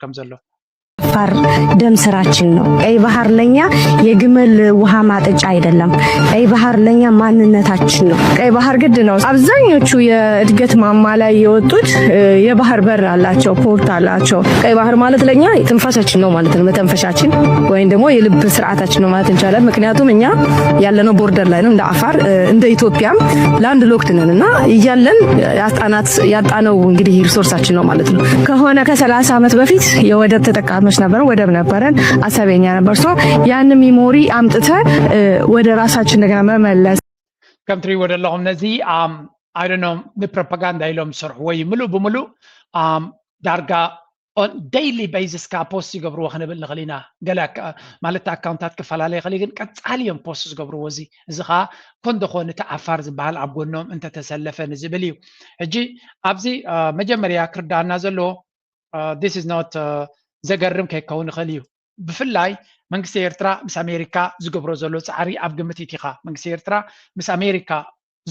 ከም ዘሎ አፋር ደም ስራችን ነው። ቀይ ባህር ለኛ የግመል ውሃ ማጠጫ አይደለም። ቀይ ባህር ለኛ ማንነታችን ነው። ቀይ ባህር ግድ ነው። አብዛኞቹ የእድገት ማማ ላይ የወጡት የባህር በር አላቸው፣ ፖርት አላቸው። ቀይ ባህር ማለት ለኛ ትንፋሻችን ነው ማለት ነው። መተንፈሻችን ወይም ደግሞ የልብ ስርዓታችን ነው ማለት እንችላለን። ምክንያቱም እኛ ያለነው ቦርደር ላይ ነው እንደ አፋር እንደ ኢትዮጵያም ላንድ ሎክድ ነንና እያለን ያጣነው እንግዲህ ሪሶርሳችን ነው ማለት ነው። ከሆነ ከ30 ዓመት በፊት የወደብ ተጠቃሚ ነበር ወደብ ነበረን አሰበኛ ነበር ሶ ያን ሚሞሪ አምጥተ ወደ ራሳችን ነገር መመለስ ከምትሪ ወደላሁም ነዚ I don't know ንፕሮፓጋንዳ ኢሎም ሰርሑ ወይ ሙሉ በሙሉ ዳርጋ on daily basis ካ ፖስት ይገብርዎ ክንብል ንኽሊና ገለ ማለት አካውንታት ክፈላለየ ይኽእል ግን ቀጻልዮም ፖስት ዝገብርዎ እዚ ኸ ኮንደኾነ ተዓፋር ዝበሃል ኣብ ጎኖም እንተተሰለፈ ንዝብል እዩ ሕጂ ኣብዚ መጀመርያ ክርዳና ዘለዎ this is not ዘገርም ከይከውን ይኽእል እዩ ብፍላይ መንግስቲ ኤርትራ ምስ አሜሪካ ዝገብሮ ዘሎ ፃዕሪ ኣብ ግምት ኢኻ መንግስቲ ኤርትራ ምስ አሜሪካ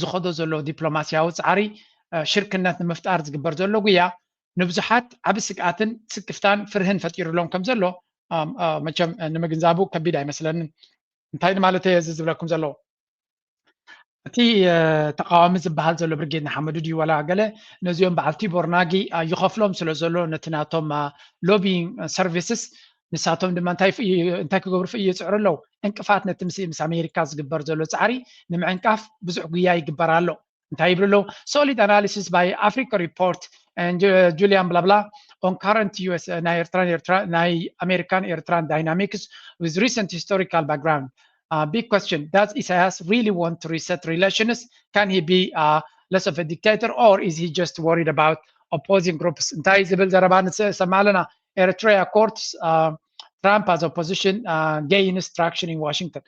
ዝኸዶ ዘሎ ዲፕሎማሲያዊ ፃዕሪ ሽርክነት ንምፍጣር ዝግበር ዘሎ ጉያ ንብዙሓት ዓብ ስግኣትን ስክፍታን ፍርህን ፈጢሩሎም ከም ዘሎ መቸም ንምግንዛቡ ከቢድ ኣይመስለንን እንታይ ማለት እየ ዝብለኩም ዘሎ እቲ ተቃዋሚ ዝበሃል ዘሎ ብርጌድ ንሓመዱ ድዩ ወላ ገለ ነዚኦም በዓልቲ ቦርናጊ ይኸፍሎም ስለ ዘሎ ነቲ ናቶም ሎቢንግ ሰርቪስስ ንሳቶም ድማ እንታይ ክገብሩ ይፅዕሩ ኣለዉ እንቅፋት ነቲ ምስ አሜሪካ ዝግበር ዘሎ ፃዕሪ ንምዕንቃፍ ብዙሕ ጉያ ይግበር ኣሎ እንታይ ይብሉ ኣለዉ ሶሊድ አናሊሲስ ባይ አፍሪካ ሪፖርት ጁሊያን ብላብላ on current US ናይ American Eritrean dynamics with recent historical background big question does Isaias really want to reset relations can he be less of a dictator or is he just worried about opposing groups እንታይ ዝብል ዘረባ ንሰማለና Eritrea courts Trump as opposition gains traction in Washington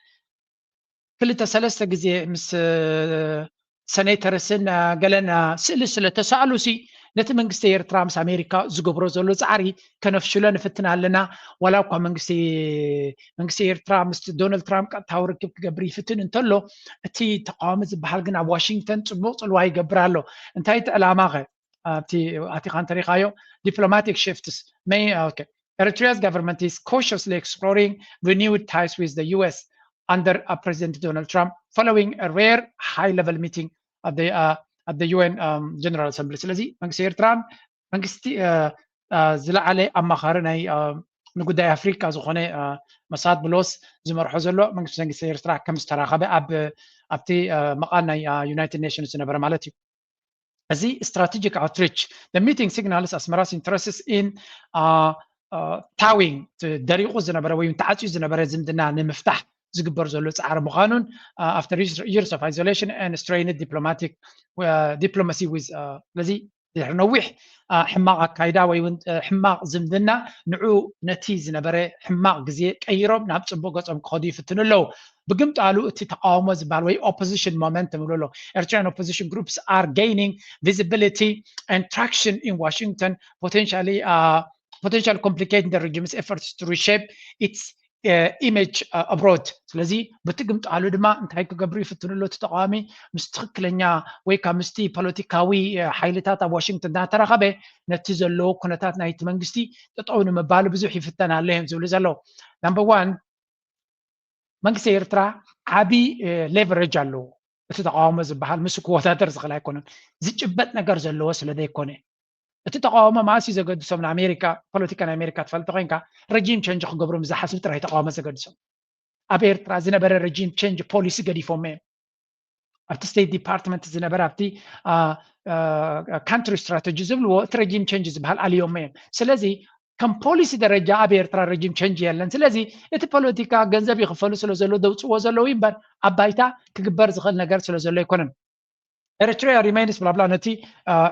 ክልተ ሰለስተ ግዜ ምስ ሰኔተርስን ገለና ስእሊ ስለተሳእሉሲ ነቲ መንግስቲ ኤርትራ ምስ አሜሪካ ዝገብሮ ዘሎ ፃዕሪ ከነፍሽሎ ንፍትና ኣለና ወላ እኳ መንግስቲ ኤርትራ ምስ ዶናልድ ትራምፕ ቀጥታዊ ርክብ ክገብር ይፍትን እንተሎ እቲ ተቃዋሚ ዝበሃል ግን ኣብ ዋሽንግተን ፅቡቅ ፅልዋ ይገብር ኣሎ እንታይ እቲ ዕላማ ኸ ኣቲኻ እንተሪኻዮ ዲፕሎማቲክ ሽፍትስ Eritrea's government is cautiously exploring renewed ties with the US under President Donald Trump following a rare high-level meeting at the UN General Assembly. ስለዚህ መንግስቲ ኤርትራን መንግስቲ ዝለዓለ ኣማኻሪ ናይ ንጉዳይ አፍሪካ ዝኾነ መሳድ ብሎስ ዝመርሖ ዘሎ መንግስቲ ኤርትራ ከም ዝተራኸበ ኣብቲ መቃል ናይ ዩናይትድ ኔሽንስ ዝነበረ ማለት እዩ እዚ strategic outreach the meeting signals Asmara's interests in towing ደሪቑ ዝነበረ ወይ ተዓፅዩ ዝነበረ ዝምድና ንምፍታሕ ዝግበር ዘሎ ፃዕሪ ምዃኑን after years of isolation and strained diplomacy with ለዚ ነዊሕ ሕማቕ ኣካይዳ ወይ ሕማቕ ዝምድና ንዑ ነቲ ዝነበረ ሕማቕ ግዜ ቀይሮም ናብ ፅቡቅ ገፆም ክኸዱ ይፍትኑ ኣለዉ ብግምጣሉ እቲ ተቃውሞ ዝበሃል ወይ opposition momentum ብሎ Eritrean opposition groups are gaining visibility and traction in Washington potentially complicating the regime's efforts to reshape its image abroad ስለዚ ብትግምጣሉ ድማ እንታይ ክገብሩ ይፍትኑ ኣለዉ እቲ ተቃዋሚ ምስ ትክክለኛ ወይ ካብ ምስቲ ፖለቲካዊ ሓይልታት ኣብ ዋሽንግተን እናተራኸበ ነቲ ዘለዎ ኩነታት ናይቲ መንግስቲ ጠጠው ንምባሉ ብዙሕ ይፍተን ኣሎ እዮም ዝብሉ ዘለዉ ናምበር ዋን መንግስቲ ኤርትራ ዓብዪ ሌቨሬጅ ኣለዎ እቲ ተቃዋሞ ዝበሃል ምስ ክወዳደር ዝኽእል ኣይኮነን ዝጭበጥ ነገር ዘለዎ ስለ ዘይኮነ እቲ ተቃዋሞ ማእሲ ዘገድሶም ንኣሜሪካ ፖለቲካ ናይ ኣሜሪካ ትፈልጦ ኮንካ ረጂም ቼንጅ ክገብሩ ዝሓስብ ጥራይ ተቃዋሞ ዘገድሶም ኣብ ኤርትራ ዝነበረ ረጂም ቼንጅ ፖሊሲ ገዲፎም እዮም ኣብቲ ስቴት ዲፓርትመንት ዝነበረ ኣብቲ ካንትሪ ስትራቴጂ ዝብልዎ እቲ ረጂም ቼንጅ ዝበሃል ኣልዮም እዮም ስለዚ ከም ፖሊሲ ደረጃ ኣብ ኤርትራ ረጂም ቼንጅ የለን ስለዚ እቲ ፖለቲካ ገንዘብ ይኽፈሉ ስለ ዘሎ ደውፅዎ ዘለዉ እምበር ኣብ ባይታ ክግበር ዝኽእል ነገር ስለ ዘሎ ኣይኮነን Eritrea remains blah blah ነቲ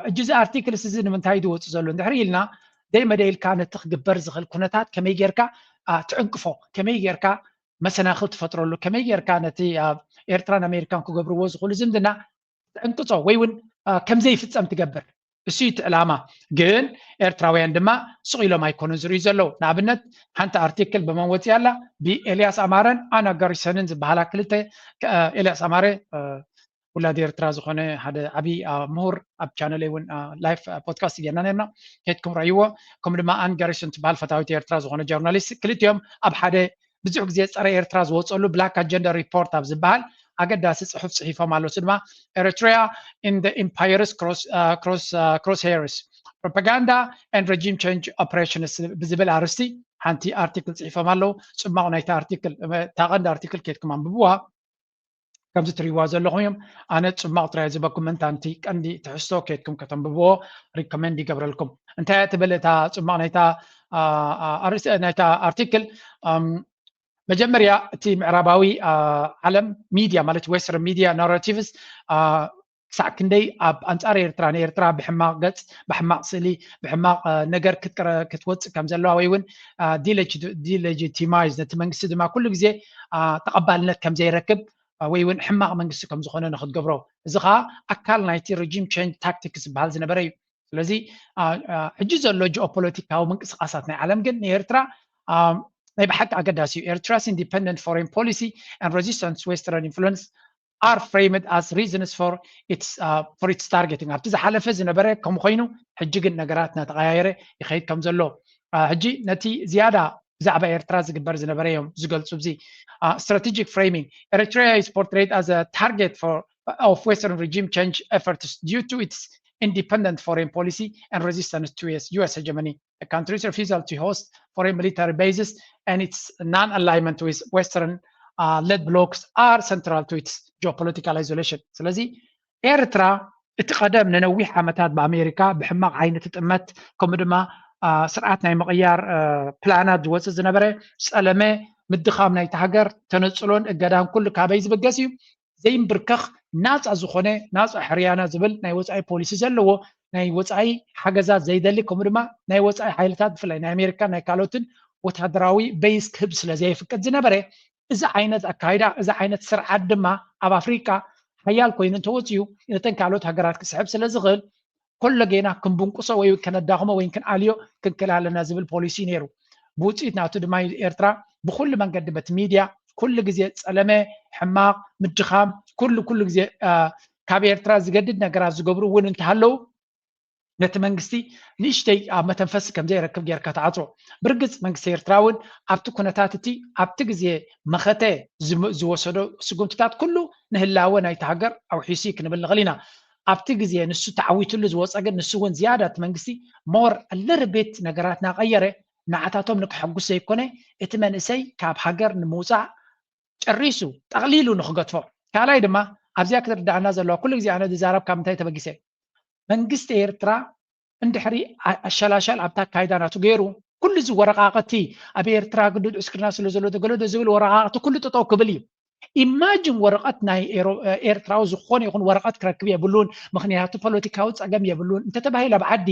እጅዚ ኣርቲክልስ እዚ ንምንታይ ድወፁ ዘሎ እንድሕሪ ኢልና ደይመደይልካ ነቲ ክግበር ዝኽእል ኩነታት ከመይ ጌርካ ትዕንቅፎ ከመይ ጌርካ መሰናኽል ትፈጥረሉ ከመይ ጌርካ ነቲ ኤርትራን ኣሜሪካን ክገብርዎ ዝኽእሉ ዝምድና ትዕንቅፆ ወይ እውን ከምዘይፍፀም ትገብር እሱ እቲ ዕላማ ግን ኤርትራውያን ድማ ስቕ ኢሎም ኣይኮኑን ዝርዩ ዘለዉ ንኣብነት ሓንቲ ኣርቲክል በመን ወፂኣ ኣላ ብኤልያስ ኣማረን ኣና ጋሪሰንን ዝበሃላ ክልተ ኤልያስ ኣማረ ولاد ኤርትራ ዝኾነ ሓደ ዓብይ ምሁር ኣብ ቻነለይ እውን ላይፍ ፖድካስት ጌርና ነርና ከይትኩም ረእይዎ ከምኡ ድማ ኣን ጋሪሶን ትበሃል ፈታዊት ኤርትራ ዝኾነ ጆርናሊስት ክልቲኦም ኣብ ሓደ ብዙሕ ግዜ ፀረ ኤርትራ ዝወፀሉ ብላክ ኣጀንዳ ሪፖርት ኣብ ዝበሃል ኣገዳሲ ፅሑፍ ፅሒፎም ኣለዉ ድማ ኤርትራ ኢን ደ ኢምፓየርስ ክሮስ ሄርስ ፕሮፓጋንዳ ኤንድ ሬጂም ቼንጅ ኦፕሬሽንስ ብዝብል ኣርስቲ ሓንቲ ኣርቲክል ፅሒፎም ኣለዉ ፅማቕ ናይቲ ኣርቲክል ታቐንዲ ኣርቲክል ከይትኩም ኣንብብዋ ከምዚ ትሪእዋ ዘለኹም እዮም ኣነ ፅማቕ ጥራይ ዝበኩም ምንታንቲ ቀንዲ ትሕዝቶ ከይትኩም ከተንብብዎ ሪኮመንድ ይገብረልኩም እንታይ እያ ትብል እታ ፅማቕ ናይታ ኣርቲክል መጀመርያ እቲ ምዕራባዊ ዓለም ሚድያ ማለት ዌስተርን ሚድያ ናራቲቭስ ክሳዕ ክንደይ ኣብ ኣንጻር ኤርትራ ንኤርትራ ብሕማቕ ገፅ ብሕማቕ ስእሊ ብሕማቕ ነገር ክትወፅእ ከም ዘለዋ ወይ እውን ዲሌጂቲማይዝ ነቲ መንግስቲ ድማ ኩሉ ግዜ ተቐባልነት ከም ዘይረክብ ወይ እውን ሕማቕ መንግስቲ ከም ዝኾነ ንክትገብሮ እዚ ከዓ ኣካል ናይቲ ሬጂም ቼንጅ ታክቲክስ ዝበሃል ዝነበረ እዩ ስለዚ ሕጂ ዘሎ ጂኦፖለቲካዊ ምንቅስቃሳት ናይ ዓለም ግን ንኤርትራ ናይ ብሓቂ ኣገዳሲ እዩ ኤርትራስ ኢንዲፐንደንት ፎሬን ፖሊሲ and resistance western influence are framed as reasons for its targeting ኣብቲ ዝሓለፈ ዝነበረ ከም ኮይኑ ሕጂ ግን ነገራት እናተቀያየረ ይኸይድ ከም ዘሎ ሕጂ ነቲ ዝያዳ ብዛዕባ ኤርትራ ዝግበር ዝነበረ እዮም ዝገልፁ ብዚ strategic framing Eritrea is portrayed as a target of western regime change efforts due to its independent foreign policy and resistance to US hegemony the country's refusal to host foreign military bases and its non-alignment with western led blocs are central to its geopolitical isolation ስለዚ ኤርትራ እቲ ቀደም ንነዊሕ ዓመታት በኣሜሪካ ብሕማቕ ዓይነት ጥመት ከምኡ ድማ ስርዓት ናይ ምቕያር ፕላናት ዝወፅእ ዝነበረ ፀለመ ምድኻም ናይቲ ሃገር ተነፅሎን እገዳን ኩሉ ካበይ ዝብገስ እዩ ዘይምብርከኽ ናፃ ዝኾነ ናፃ ሕርያና ዝብል ናይ ወፃኢ ፖሊሲ ዘለዎ ናይ ወፃኢ ሓገዛት ዘይደሊ ከምኡ ድማ ናይ ወፃኢ ሓይልታት ብፍላይ ናይ ኣሜሪካ ናይ ካልኦትን ወታደራዊ ቤዝ ክህብ ስለ ዘይፍቀድ ዝነበረ እዚ ዓይነት ኣካይዳ እዚ ዓይነት ስርዓት ድማ ኣብ ኣፍሪካ ሓያል ኮይኑ እንተወፅዩ ነተን ካልኦት ሃገራት ክስሕብ ስለ ዝኽእል ኩሉ ጌና ክንብንቁሶ ወይ ከነዳኽሞ ወይ ክንኣልዮ ክንክል ኣለና ዝብል ፖሊሲ ነይሩ ብውፅኢት ናቱ ድማ ኤርትራ ብኩሉ መንገዲ በቲ ሚድያ ኩሉ ግዜ ፀለመ ሕማቕ ምድኻም ኩሉ ግዜ ካብ ኤርትራ ዝገድድ ነገራት ዝገብሩ እውን እንተሃለዉ ነቲ መንግስቲ ንእሽተይ ኣብ መተንፈሲ ከም ዘይረክብ ጌርካ ተዓፅሮ ብርግፅ መንግስቲ ኤርትራ እውን ኣብቲ ኩነታት እቲ ኣብቲ ግዜ መኸተ ዝወሰዶ ስጉምትታት ኩሉ ንህላወ ናይቲ ሃገር ኣውሒሱ ክንብል ንኽእል ኢና ኣብቲ ግዜ ንሱ ተዓዊትሉ ዝወፀ ግን ንሱ እውን ዝያዳ እቲ መንግስቲ ሞር ኣልርቤት ነገራት እናቀየረ ንዓታቶም ንክሐጉስ ዘይኮነ እቲ መንእሰይ ካብ ሃገር ንምውፃእ ጨሪሱ ጠቕሊሉ ንክገድፎ ካልኣይ ድማ ኣብዚያ ክትርዳእና ዘለዋ ኩሉ ግዜ ኣነ ዝዛረብ ካብ ምንታይ ተበጊሰ መንግስቲ ኤርትራ እንድሕሪ ኣሸላሸል ኣብታ ኣካይዳ ናቱ ገይሩ ኩሉ እዚ ወረቃቕቲ ኣብ ኤርትራ ግዱድ ዕስክርና ስለ ዘሎ ተገለዶ ዝብል ወረቃቕቲ ኩሉ ጠጠው ክብል እዩ ኢማጅን ወረቐት ናይ ኤርትራዊ ዝኾነ ይኹን ወረቐት ክረክብ የብሉን ምክንያቱ ፖለቲካዊ ፀገም የብሉን እንተተባሂሉ ኣብ ዓዲ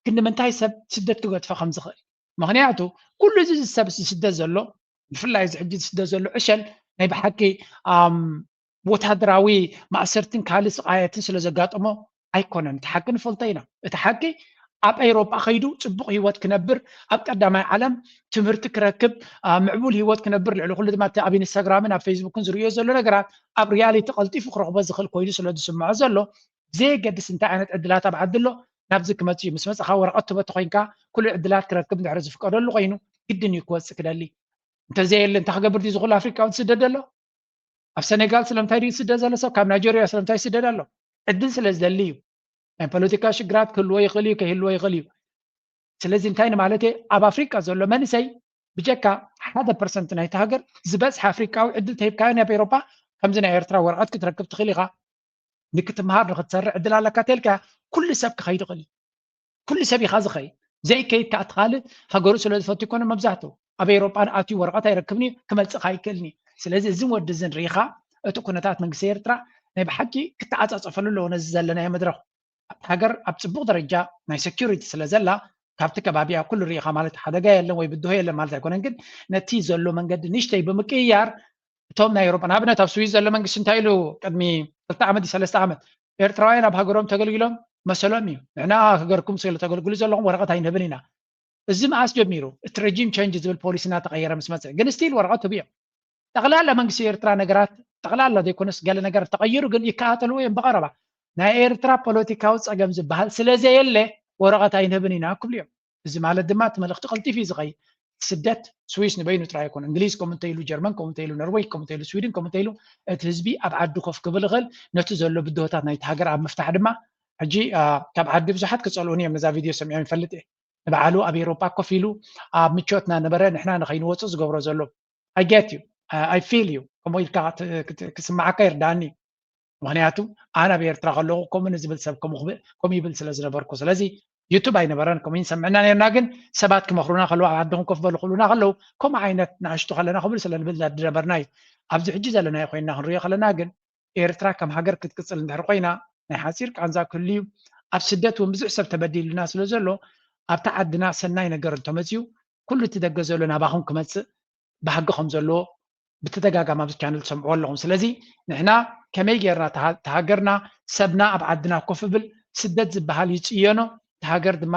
ክንምንታይ ሰብ ስደት ክገድፎ ከም ዝኽእል ምክንያቱ ኩሉ እዚ ሰብ ዝስደት ዘሎ ብፍላይ እዚ ሕጂ ዝስደት ዘሎ ዕሸል ናይ ብሓቂ ወታደራዊ ማእሰርትን ካልእ ስቃየትን ስለ ዘጋጠሞ ኣይኮነን እቲ ሓቂ ንፈልጦ ኢና እቲ ሓቂ ኣብ ኤውሮጳ ከይዱ ፅቡቅ ሂወት ክነብር ኣብ ቀዳማይ ዓለም ትምህርቲ ክረክብ ምዕቡል ሂወት ክነብር ልዕሊ ኩሉ ድማ ኣብ ኢንስታግራምን ኣብ ፌስቡክን ዝርዮ ዘሎ ነገራት ኣብ ሪያሊቲ ቀልጢፉ ክረክቦ ዝኽእል ኮይኑ ስለ ዝስምዖ ዘሎ ዘየገድስ እንታይ ዓይነት ዕድላት ኣብ ዓዲ ኣሎ ናብዚ ክመፅእ እዩ ምስ መፅኻ ወረቐት ትበቲ ኮይንካ ኩሉ ዕድላት ክረክብ እንድሕሪ ዝፍቀደሉ ኮይኑ ግድን እዩ ክወፅእ ክደሊ እንተዘየለ እንታይ ክገብር ድዩ ዝኽእሉ ኣፍሪካዊ ዝስደድ ኣሎ ኣብ ሰኔጋል ስለምንታይ ድዩ ዝስደድ ዘሎ ሰብ ካብ ናይጀርያ ስለምንታይ ይስደድ ኣሎ ዕድል ስለ ዝደሊ እዩ ናይ ፖለቲካ ሽግራት ክህልዎ ይኽእል እዩ ከይህልዎ ይኽእል እዩ ስለዚ እንታይ ንማለት ኣብ ኣፍሪካ ዘሎ መንእሰይ ብጀካ 1% ናይቲ ሃገር ዝበፅሐ ኣፍሪካዊ ዕድል ተሂብካዮ ናብ ኤውሮጳ ከምዚ ናይ ኤርትራ ወረቐት ክትረክብ ትኽእል ኢኻ ንክትምሃር ንክትሰርሕ ዕድል ኣለካ ተልካ ኩሉ ሰብ ክኸይድ ይኽእል እዩ ኩሉ ሰብ ኢኻ ዝኸይድ ዘይከይድ ከዓ ትኻልእ ሃገሩ ስለ ዝፈቱ ይኮነ መብዛሕትኡ ኣብ ኤውሮጳ ንኣትዩ ወረቐት ኣይረክብኒ ክመፅእ ካ ይክእልኒ ስለዚ እዚ ወዲ እዚ ንሪኢኻ እቲ ኩነታት መንግስቲ ኤርትራ ናይ ብሓቂ ክትዓፃፀፈሉ ኣለዎ ነዚ ዘለናዮ መድረኽ ኣብቲ ሃገር ኣብ ፅቡቅ ደረጃ ናይ ሴኪሪቲ ስለ ዘላ ካብቲ ከባቢያ ኩሉ ሪኢኻ ማለት ሓደጋ የለን ወይ ብድሆ የለን ማለት ኣይኮነን ግን ነቲ ዘሎ መንገዲ ንእሽተይ ብምቅያር እቶም ናይ ኤውሮጳ ንኣብነት ኣብ ስዊዝ ዘሎ መንግስቲ እንታይ ኢሉ ቅድሚ 2 ዓመት 3 ዓመት ኤርትራውያን ኣብ ሃገሮም ተገልጊሎም መሰሎም እዩ ንሕና ሃገርኩም ስለ ተገልግሉ ዘለኹም ወረቐት ኣይንህብን ኢና እዚ መዓስ ጀሚሩ እቲ ሬጂም ቼንጅ ዝብል ፖሊሲ እናተቀየረ ምስ መፅእ ግን ስቲል ወረቐት ህብዮም ጠቕላላ መንግስቲ ኤርትራ ነገራት ጠቕላላ ዘይኮነስ ገለ ነገር ተቐይሩ ግን ይከታተልዎ እዮም ብቐረባ ናይ ኤርትራ ፖለቲካዊ ፀገም ዝበሃል ስለዘየለ ወረቐት ኣይንህብን ኢና ክብሉ እዮም እዚ ማለት ድማ እቲ መልእኽቲ ቀልጢፉ እዩ ዝኸይድ ስደት ስዊስ ንበይኑ ጥራይ ኣይኮነ እንግሊዝ ከምኡ እንተኢሉ ጀርመን ከምኡ እንተኢሉ ኖርዌይ ከምኡ እንተኢሉ ስዊድን ከምኡ እንተኢሉ እቲ ህዝቢ ኣብ ዓዲ ኮፍ ክብል ይኽእል ነቲ ዘሎ ብድሆታት ናይቲ ሃገር ኣብ ምፍታሕ ድማ ሕጂ ካብ ዓዲ ብዙሓት ክፀልኡን እዮም ነዛ ቪድዮ ሰሚዖም ይፈልጥ እየ ንባዕሉ ኣብ ኤሮፓ ኮፍ ኢሉ ኣብ ምቾትና ነበረ ንሕና ንኸይንወፅእ ዝገብሮ ዘሎ ኣይ ጌት ዩ ኣይ ፊል ዩ ከምኡ ኢልካ ክስማዓካ ይርዳእኒ ምክንያቱ ኣነ ኣብ ኤርትራ ከለኹ ከምኡ ንዝብል ሰብ ከምኡ ይብል ስለ ዝነበርኩ ስለዚ ዩቱብ ኣይነበረን ከምኡ ሰምዕና ነርና ግን ሰባት ክመክሩና ከለዉ ኣብ ዓድኹም ኮፍ በሉ ክብሉና ከለዉ ከምኡ ዓይነት ንኣሽቱ ከለና ክብል ስለንብል ነበርና እዩ ኣብዚ ሕጂ ዘለና ኮይና ክንሪኦ ከለና ግን ኤርትራ ከም ሃገር ክትቅፅል እንድሕር ኮይና ናይ ሓፂር ቃንዛ ክህልዩ ኣብ ስደት እውን ብዙሕ ሰብ ተበዲሉና ስለ ዘሎ ኣብታ ዓድና ሰናይ ነገር እንተመፅኡ ኩሉ እቲ ደገ ዘሎ ናባኹም ክመፅእ ባህጊ ከም ዘለዎ ብተደጋጋሚ ኣብዚ ቻነል ትሰምዕዎ ኣለኹም ስለዚ ንሕና ከመይ ጌርና ተሃገርና ሰብና ኣብ ዓድና ኮፍ ብል ስደት ዝበሃል ይፅየኖ ሃገር ድማ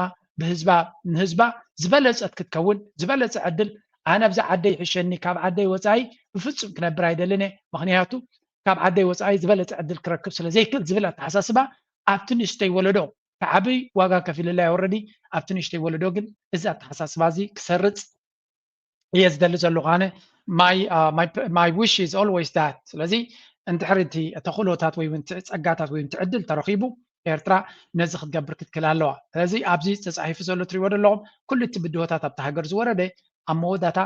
ንህዝባ ዝበለፀት ክትከውን ዝበለፀ ዕድል ኣነ ኣብዛ ዓደይ ይሕሸኒ ካብ ዓደይ ወፃኢ ብፍፁም ክነብር ኣይደልን እየ ምክንያቱ ካብ ዓደይ ወፃኢ ዝበለፀ ዕድል ክረክብ ስለዘይክእል ዝብል ኣተሓሳስባ ኣብቲ ንእሽተይ ወለዶ ከዓብይ ዋጋ ከፊልላ ወረዲ ኣብቲ ንእሽተይ ወለዶ ግን እዚ ኣተሓሳስባ እዚ ክሰርፅ እየ ዝደሊ ዘለኹ ኣነ ማይ ዊሽ ኢዝ ኦልዌይስ ዳት ስለዚ እንድሕር እቲ ተኽእሎታት ወይ እውን ፀጋታት ወይ ዕድል ተረኺቡ ኤርትራ ነዚ ክትገብር ክትክእል ኣለዋ ስለዚ ኣብዚ ተፃሒፉ ዘሎ ትሪእዎ ዘለኹም ኩሉ እቲ ብድሆታት ኣብቲ ሃገር ዝወረደ ኣብ መወዳእታ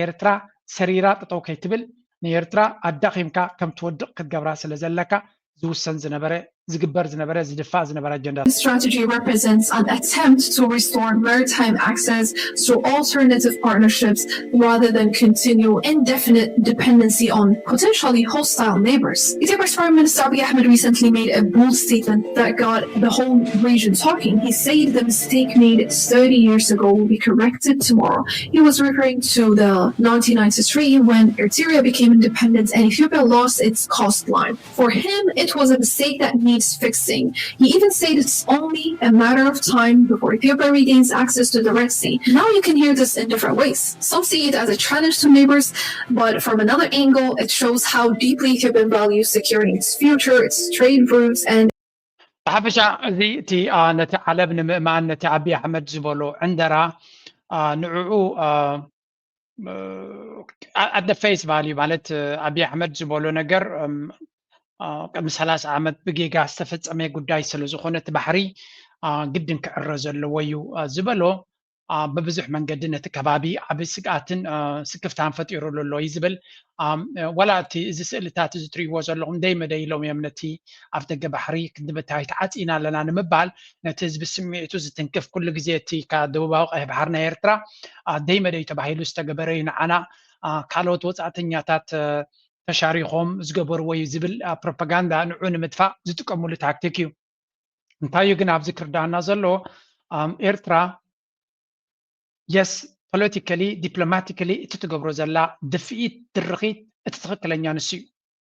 ኤርትራ ሰሪራ ጠጠው ከይትብል ንኤርትራ ኣዳኺምካ ከም ትወድቕ ክትገብራ ስለ ዘለካ ዝውሰን ዝነበረ ዝግበር ዝነበረ ዝድፋእ ዝነበረ ኣጀንዳ This strategy represents an attempt to restore maritime access through alternative partnerships rather than continue indefinite dependency on potentially hostile neighbors. Ethiopia's Prime Minister Abiy Ahmed recently made a bold statement that got the whole region talking. He said the mistake made 30 years ago will be corrected tomorrow. He was referring to the 1993 when Eritrea became independent and Ethiopia lost its coastline. For him, it was a mistake that needs fixing. He even said it's only a matter of time before Ethiopia regains access to the Red Sea. Now you can hear this in different ways. Some see it as a challenge to neighbors, but from another angle, it shows how deeply Ethiopia values securing its future, its trade routes, and ብሓፈሻ እዚ እቲ ነቲ ዓለም ንምእማን ነቲ ዓብዪ ኣሕመድ ዝበሎ ዕንደራ ንዕኡ ኣደ ፌስ ቫልዩ ማለት ዓብዪ ኣሕመድ ዝበሎ ነገር ቅድሚ 30 ዓመት ብጌጋ ዝተፈፀመ ጉዳይ ስለ ዝኾነ እቲ ባሕሪ ግድን ክዕረ ዘለዎ እዩ ዝበሎ በብዙሕ መንገዲ ነቲ ከባቢ ዓብይ ስግኣትን ስክፍታን ፈጢሩ ኣሎ እዩ ዝብል ዋላ እቲ እዚ ስእልታት እዚ ትሪእዎ ዘለኹም ደይመደይ ኢሎም እዮም ነቲ ኣብ ደገ ባሕሪ ክንድምታይ ተዓፂና ኣለና ንምባል ነቲ ህዝቢ ስምዒቱ ዝትንክፍ ኩሉ ግዜ እቲ ካብ ደቡባዊ ቀይሕ ባሕሪ ናይ ኤርትራ ደይመደይ ተባሂሉ ዝተገበረ እዩ ንዓና ካልኦት ወፃእተኛታት ተሻሪኾም ዝገበርዎ እዩ ዝብል ፕሮፓጋንዳ ንዑ ንምጥፋእ ዝጥቀምሉ ታክቲክ እዩ እንታይ እዩ ግን ኣብዚ ክርዳእና ዘሎ ኤርትራ የስ ፖለቲካሊ ዲፕሎማቲካሊ እቲ ትገብሮ ዘላ ድፍኢት ድርኺት እቲ ትኽክለኛ ንሱ እዩ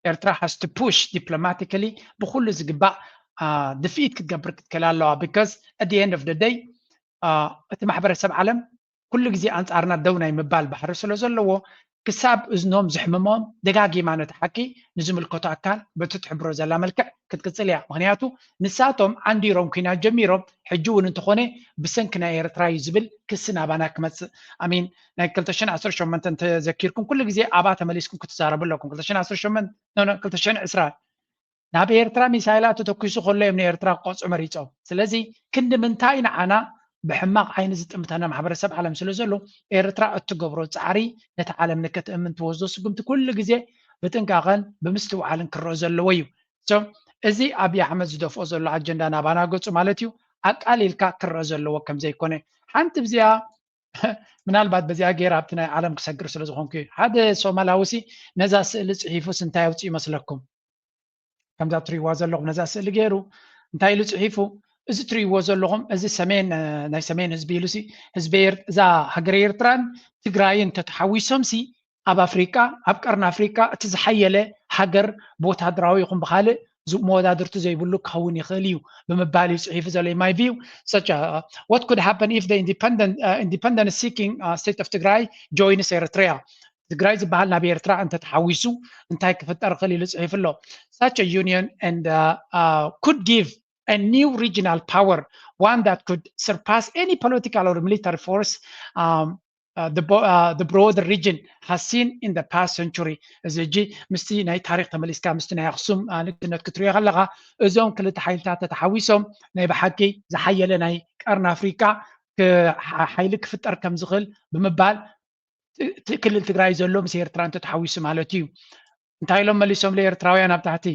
ኤርትራ ሃስ ቱ ፑሽ ዲፕሎማቲካሊ ብኩሉ ዝግባእ ድፍኢት ክትገብር ክትክእል ኣለዋ ቢካዝ ኣት ዲ ኤንድ ኦፍ ደ ደይ እቲ ማሕበረሰብ ዓለም ኩሉ ግዜ ኣንፃርና ደው ናይ ምባል ባሕሪ ስለ ዘለዎ ክሳብ እዝኖም ዝሕምሞም ደጋጊማ ነቲ ሓቂ ንዝምልከቶ ኣካል በቲ ትሕብሮ ዘላ መልክዕ ክትቅፅል እያ ምክንያቱ ንሳቶም ዓንዲሮም ኩናት ጀሚሮም ሕጂ እውን እንተኾነ ብሰንኪ ናይ ኤርትራ እዩ ዝብል ክሲ ናባና ክመፅእ ኣሚን ናይ 2018 እንተዘኪርኩም ኩሉ ግዜ ኣባ ተመሊስኩም ክትዛረቡ ኣለኩም 2020 ናብ ኤርትራ ሚሳይላት ተተኪሱ ከሎ እዮም ንኤርትራ ቆፅዑ መሪፆም ስለዚ ክንዲ ምንታይ ንዓና ብሕማቕ ዓይኒ ዝጥምተና ማሕበረሰብ ዓለም ስለ ዘሎ ኤርትራ እትገብሮ ፃዕሪ ነቲ ዓለም ንከትእምን ትወስዶ ስጉምቲ ኩሉ ግዜ ብጥንቃቐን ብምስትውዓልን ክረአ ዘለዎ እዩ እዚ ኣብዪ ኣሕመድ ዝደፍኦ ዘሎ ኣጀንዳ ናባና ገፁ ማለት እዩ ኣቃሊልካ ክረአ ዘለዎ ከም ዘይኮነ ሓንቲ ብዚኣ ምናልባት በዚኣ ገይራ ኣብቲ ናይ ዓለም ክሰግር ስለ ዝኾንኩ እዩ ሓደ ሶማላዊሲ ነዛ ስእሊ ፅሒፉስ እንታይ ኣውፅኡ ይመስለኩም ከምዛ ትሪእዋ ዘለኹም ነዛ ስእሊ ገይሩ እንታይ ኢሉ ፅሒፉ እዚ ትሪእዎ ዘለኹም እዚ ሰሜን ናይ ሰሜን ህዝቢ ኢሉሲ ህዝቢ እዛ ሃገር ኤርትራን ትግራይን ተተሓዊሶምሲ ኣብ ኣፍሪቃ ኣብ ቀርኒ ኣፍሪቃ እቲ ዝሓየለ ሃገር ብወታደራዊ ይኹን ብካልእ መወዳድርቲ ዘይብሉ ክኸውን ይኽእል እዩ ብምባል እዩ ፅሒፉ ዘሎ ማይ ቪው such what could happen if the independent seeking state of Tigray joins Eritrea ትግራይ ዝበሃል ናብ ኤርትራ እንተተሓዊሱ እንታይ ክፍጠር ክእል ኢሉ ጽሒፍ ኣሎ such a union and could give a new regional power, one that could surpass any political or military force the broader region has seen in the past century. እዚ ጂ ምስቲ ናይ ታሪክ ተመሊስካ ምስቲ ናይ ኣክሱም ንግድነት ክትሪኦ ከለካ እዞም ክልተ ሓይልታት ተተሓዊሶም ናይ ብሓቂ ዝሓየለ ናይ ቀርኒ ኣፍሪካ ሓይሊ ክፍጠር ከም ዝኽእል ብምባል ክልል ትግራይ ዘሎ ምስ ኤርትራ እንተተሓዊሱ ማለት እዩ እንታይ ኢሎም መሊሶም ለኤርትራውያን ኣብ ታሕቲ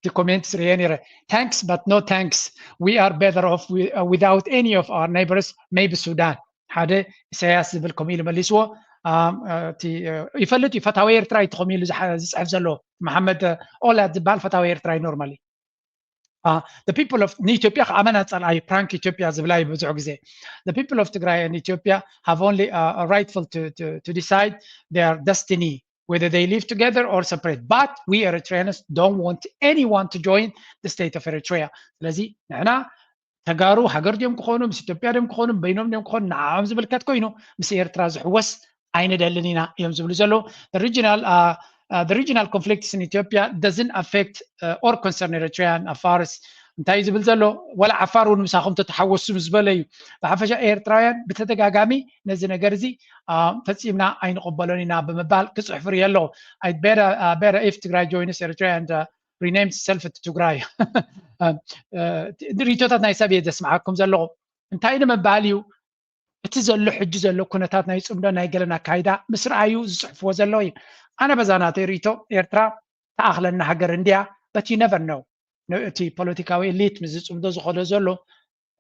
the comments reanire thanks but no thanks, we are better off without any of our neighbors, maybe Sudan. ሓደ ኢሳያስ ዝብል ከምኡ ኢሉ መሊስዎ ይፈልጥ ፈታዊ ኤርትራ ይትኸም ኢሉ ዝፅሕፍ ዘሎ መሐመድ ኦላድ ዝበሃል ፈታዊ ኤርትራ ኖርማሊ the people of Ethiopia ኣመና ጸልኣይ prank Ethiopia ዝብላይ ብዙሕ ግዜ the people of Tigray and Ethiopia have only a rightful to decide their destiny, whether they live together or separate, but we Eritreans don't want anyone to join the state of Eritrea. ስለዚ ንሕና ተጋሩ ሃገር ዲዮም ክኾኑ ምስ ኢትዮጵያ ዲዮም ክኾኑ በይኖም ዲዮም ክኾኑ ንዓም ዝምልከት ኮይኑ ምስ ኤርትራ ዝሕወስ ኣይንደልን ኢና እዮም ዝብሉ ዘሎ the regional conflicts in Ethiopia doesn't affect or concern Eritrea and Afars. እንታይ ዝብል ዘሎ ወላ ዓፋር እውን ምሳኹም ተተሓወሱ ዝበለ እዩ ብሓፈሻ ኤርትራውያን ብተደጋጋሚ ነዚ ነገር እዚ ፈፂምና ኣይንቕበሎን ኢና ብምባል ክፅሕፍር እየ ኣለኹ better if Tigray joins Eritrea and renames itself to Tigray. ሪቶታት ናይ ሰብ እየ ዘስምዓኩም ዘለኹ እንታይ ንምባል እዩ እቲ ዘሎ ሕጂ ዘሎ ኩነታት ናይ ፅምዶ ናይ ገለና ካይዳ ምስ ረኣዩ ዝፅሕፍዎ ዘሎ እዩ ኣነ በዛናተይ ሪቶ ኤርትራ ተኣኽለና ሃገር እንድያ but you never know እቲ ፖለቲካዊ ኤሊት ምስ ዝፅምዶ ዝኸዶ ዘሎ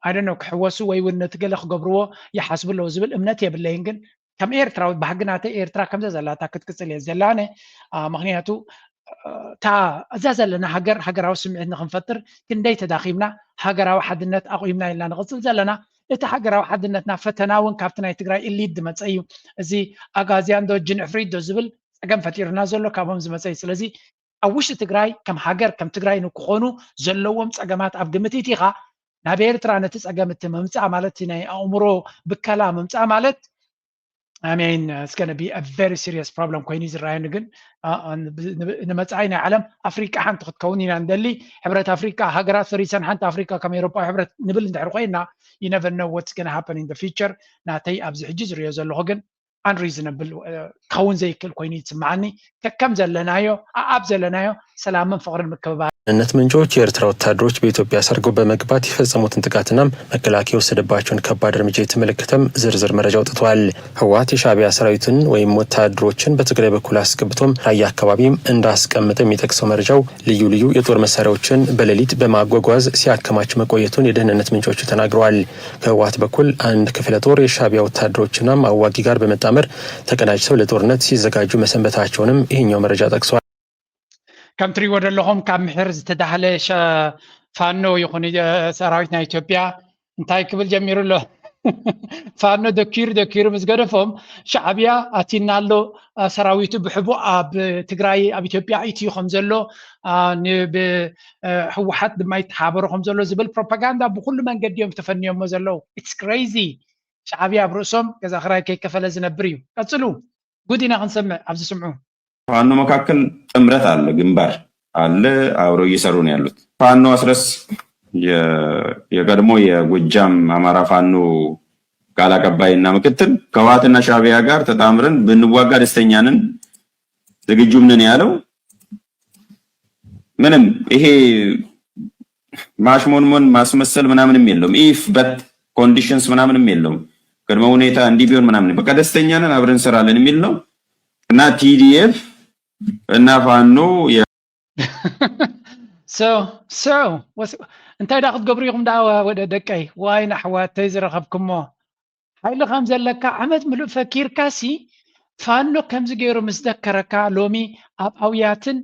I don't know ክሕወሱ ወይ እውን ነቲ ገለ ክገብርዎ ይሓስብሎ ዝብል እምነት የብለይን ግን ከም ኤርትራዊ ባህግናተይ ኤርትራ ከምዛ ዘላታ ክትቅፅል እየ ዘላነ ምክንያቱ እዛ ዘለና ሃገራዊ ስምዒት ንክንፈጥር ክንደይ ተዳኺምና ሃገራዊ ሓድነት ኣቑይምና ኢልና ንቕፅል ዘለና እቲ ሃገራዊ ሓድነትና ፈተና እውን ካብቲ ናይ ትግራይ ኤሊት ዝመፀ እዩ እዚ ኣጋዝያን ዶ ጅን ዕፍሪት ዶ ዝብል ፀገም ፈጢሩና ዘሎ ካብኦም ዝመፀ እዩ ስለዚ ኣብ ውሽጢ ትግራይ ከም ሃገር ከም ትግራይ ንክኾኑ ዘለዎም ፀገማት ኣብ ግምት ኢኻ ናብ ኤርትራ ነቲ ፀገም እቲ ምምፃእ ማለት ናይ ኣእምሮ ብከላ ምምፃእ ማለት I mean, it's going to be a very serious problem. When he's Ryan again, نمتعين عالم أفريقيا حنت تكونين عندلي حبرة أفريقيا هجرات فريسان حنت أفريقيا كم أوروبا حبرة نبل ندعرقينا. You never know what's going to happen in the future. ناتي أبز حجز رياض اللهجن unreasonable كون زي كل كوينيت سمعني كم زلنايو أبز زلنايو سلام من فقر المكبات. እነት ምንጮች የኤርትራ ወታደሮች በኢትዮጵያ ሰርገው በመግባት የፈጸሙትን ጥቃትና መከላከያ ወሰደባቸውን ከባድ እርምጃ የተመለከተም ዝርዝር መረጃ አውጥቷል። ህወሓት የሻዕቢያ ሰራዊትን ወይም ወታደሮችን በትግራይ በኩል አስገብቶም ራያ አካባቢም እንዳስቀመጠ የሚጠቅሰው መረጃው ልዩ ልዩ የጦር መሳሪያዎችን በሌሊት በማጓጓዝ ሲያከማች መቆየቱን የደህንነት ምንጮቹ ተናግረዋል። ከህወሓት በኩል አንድ ክፍለ ጦር የሻዕቢያ ወታደሮችና አዋጊ ጋር በመጣመር ተቀናጅተው ለጦርነት ሲዘጋጁ መሰንበታቸውንም ይህኛው መረጃ ጠቅሷል። كم تري ورا لهم كم حرز تدخل فانو يخوني سراويتنا إثيوبيا انتاي قبل جميرو له فانو دكير مزقرفهم شعبيا اتينا له سراويتو بحبو اب تግራይ اب إثيوبيا ايتي خمزلو هو حد ما يتحابرو خمزلو زبل بروباغندا بكل منقد يوم تفنيهم مزلو it's crazy شعبيا برسوم كذا خراي كي كفل زنبريو قصلو قدينا نسمع عبد سمعوا ፋኖ መካከል ጥምረት አለ ግንባር አለ አብረው እየሰሩ ነው ያሉት ፋኖ አስረስ የቀድሞ የጎጃም አማራ ፋኖ ቃል አቀባይና ምክትል ከህወሓትና ሻዕቢያ ጋር ተጣምረን ብንዋጋ ደስተኛ ነን ዝግጁም ነን ያለው ምንም ይሄ ማሽሞንሞን ማስመሰል ምናምንም የለውም ኢፍ በት ኮንዲሽንስ ምናምንም የለውም ቅድመ ሁኔታ እንዲህ ቢሆን ምናምን በቃ ደስተኛ ነን አብረን እንሰራለን የሚል ነው እና TDF እና ፋኖ so انت دا خد قبريكم دعوه ودا دقي واين احواتي زرخبكمو حيل خمس لك عمد ملو فكير كاسي فانو كم زغيرو مزدكركا لومي اب اوياتن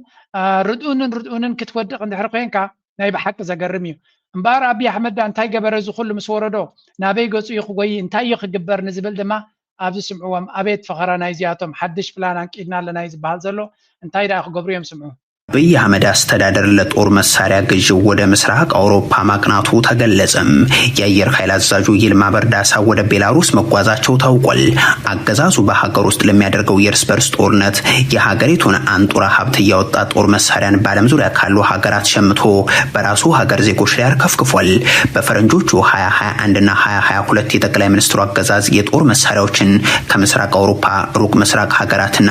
ردؤنن كتودق عند حرقينكا ناي بحق زغرميو امبار ابي احمد انتاي جبرزو كل مسوردو نابي غصو يخوي انتاي يخجبر نزبل دما ابز سمعوهم ابيت فخرا نايزياتهم حدش بلان انقيدنا لنايز بحال زلو انتاي دا قبريهم سمعو አብይ አህመድ አስተዳደር ለጦር መሳሪያ ግዢ ወደ ምስራቅ አውሮፓ ማቅናቱ ተገለጸም። የአየር ኃይል አዛዡ ይልማ በርዳሳ ወደ ቤላሩስ መጓዛቸው ታውቋል። አገዛዙ በሀገር ውስጥ ለሚያደርገው የእርስ በርስ ጦርነት የሀገሪቱን አንጡራ ሀብት እያወጣ ጦር መሳሪያን በዓለም ዙሪያ ካሉ ሀገራት ሸምቶ በራሱ ሀገር ዜጎች ላይ አርከፍክፏል። በፈረንጆቹ 2021 እና 2022 የጠቅላይ ሚኒስትሩ አገዛዝ የጦር መሳሪያዎችን ከምስራቅ አውሮፓ ሩቅ ምስራቅ ሀገራትና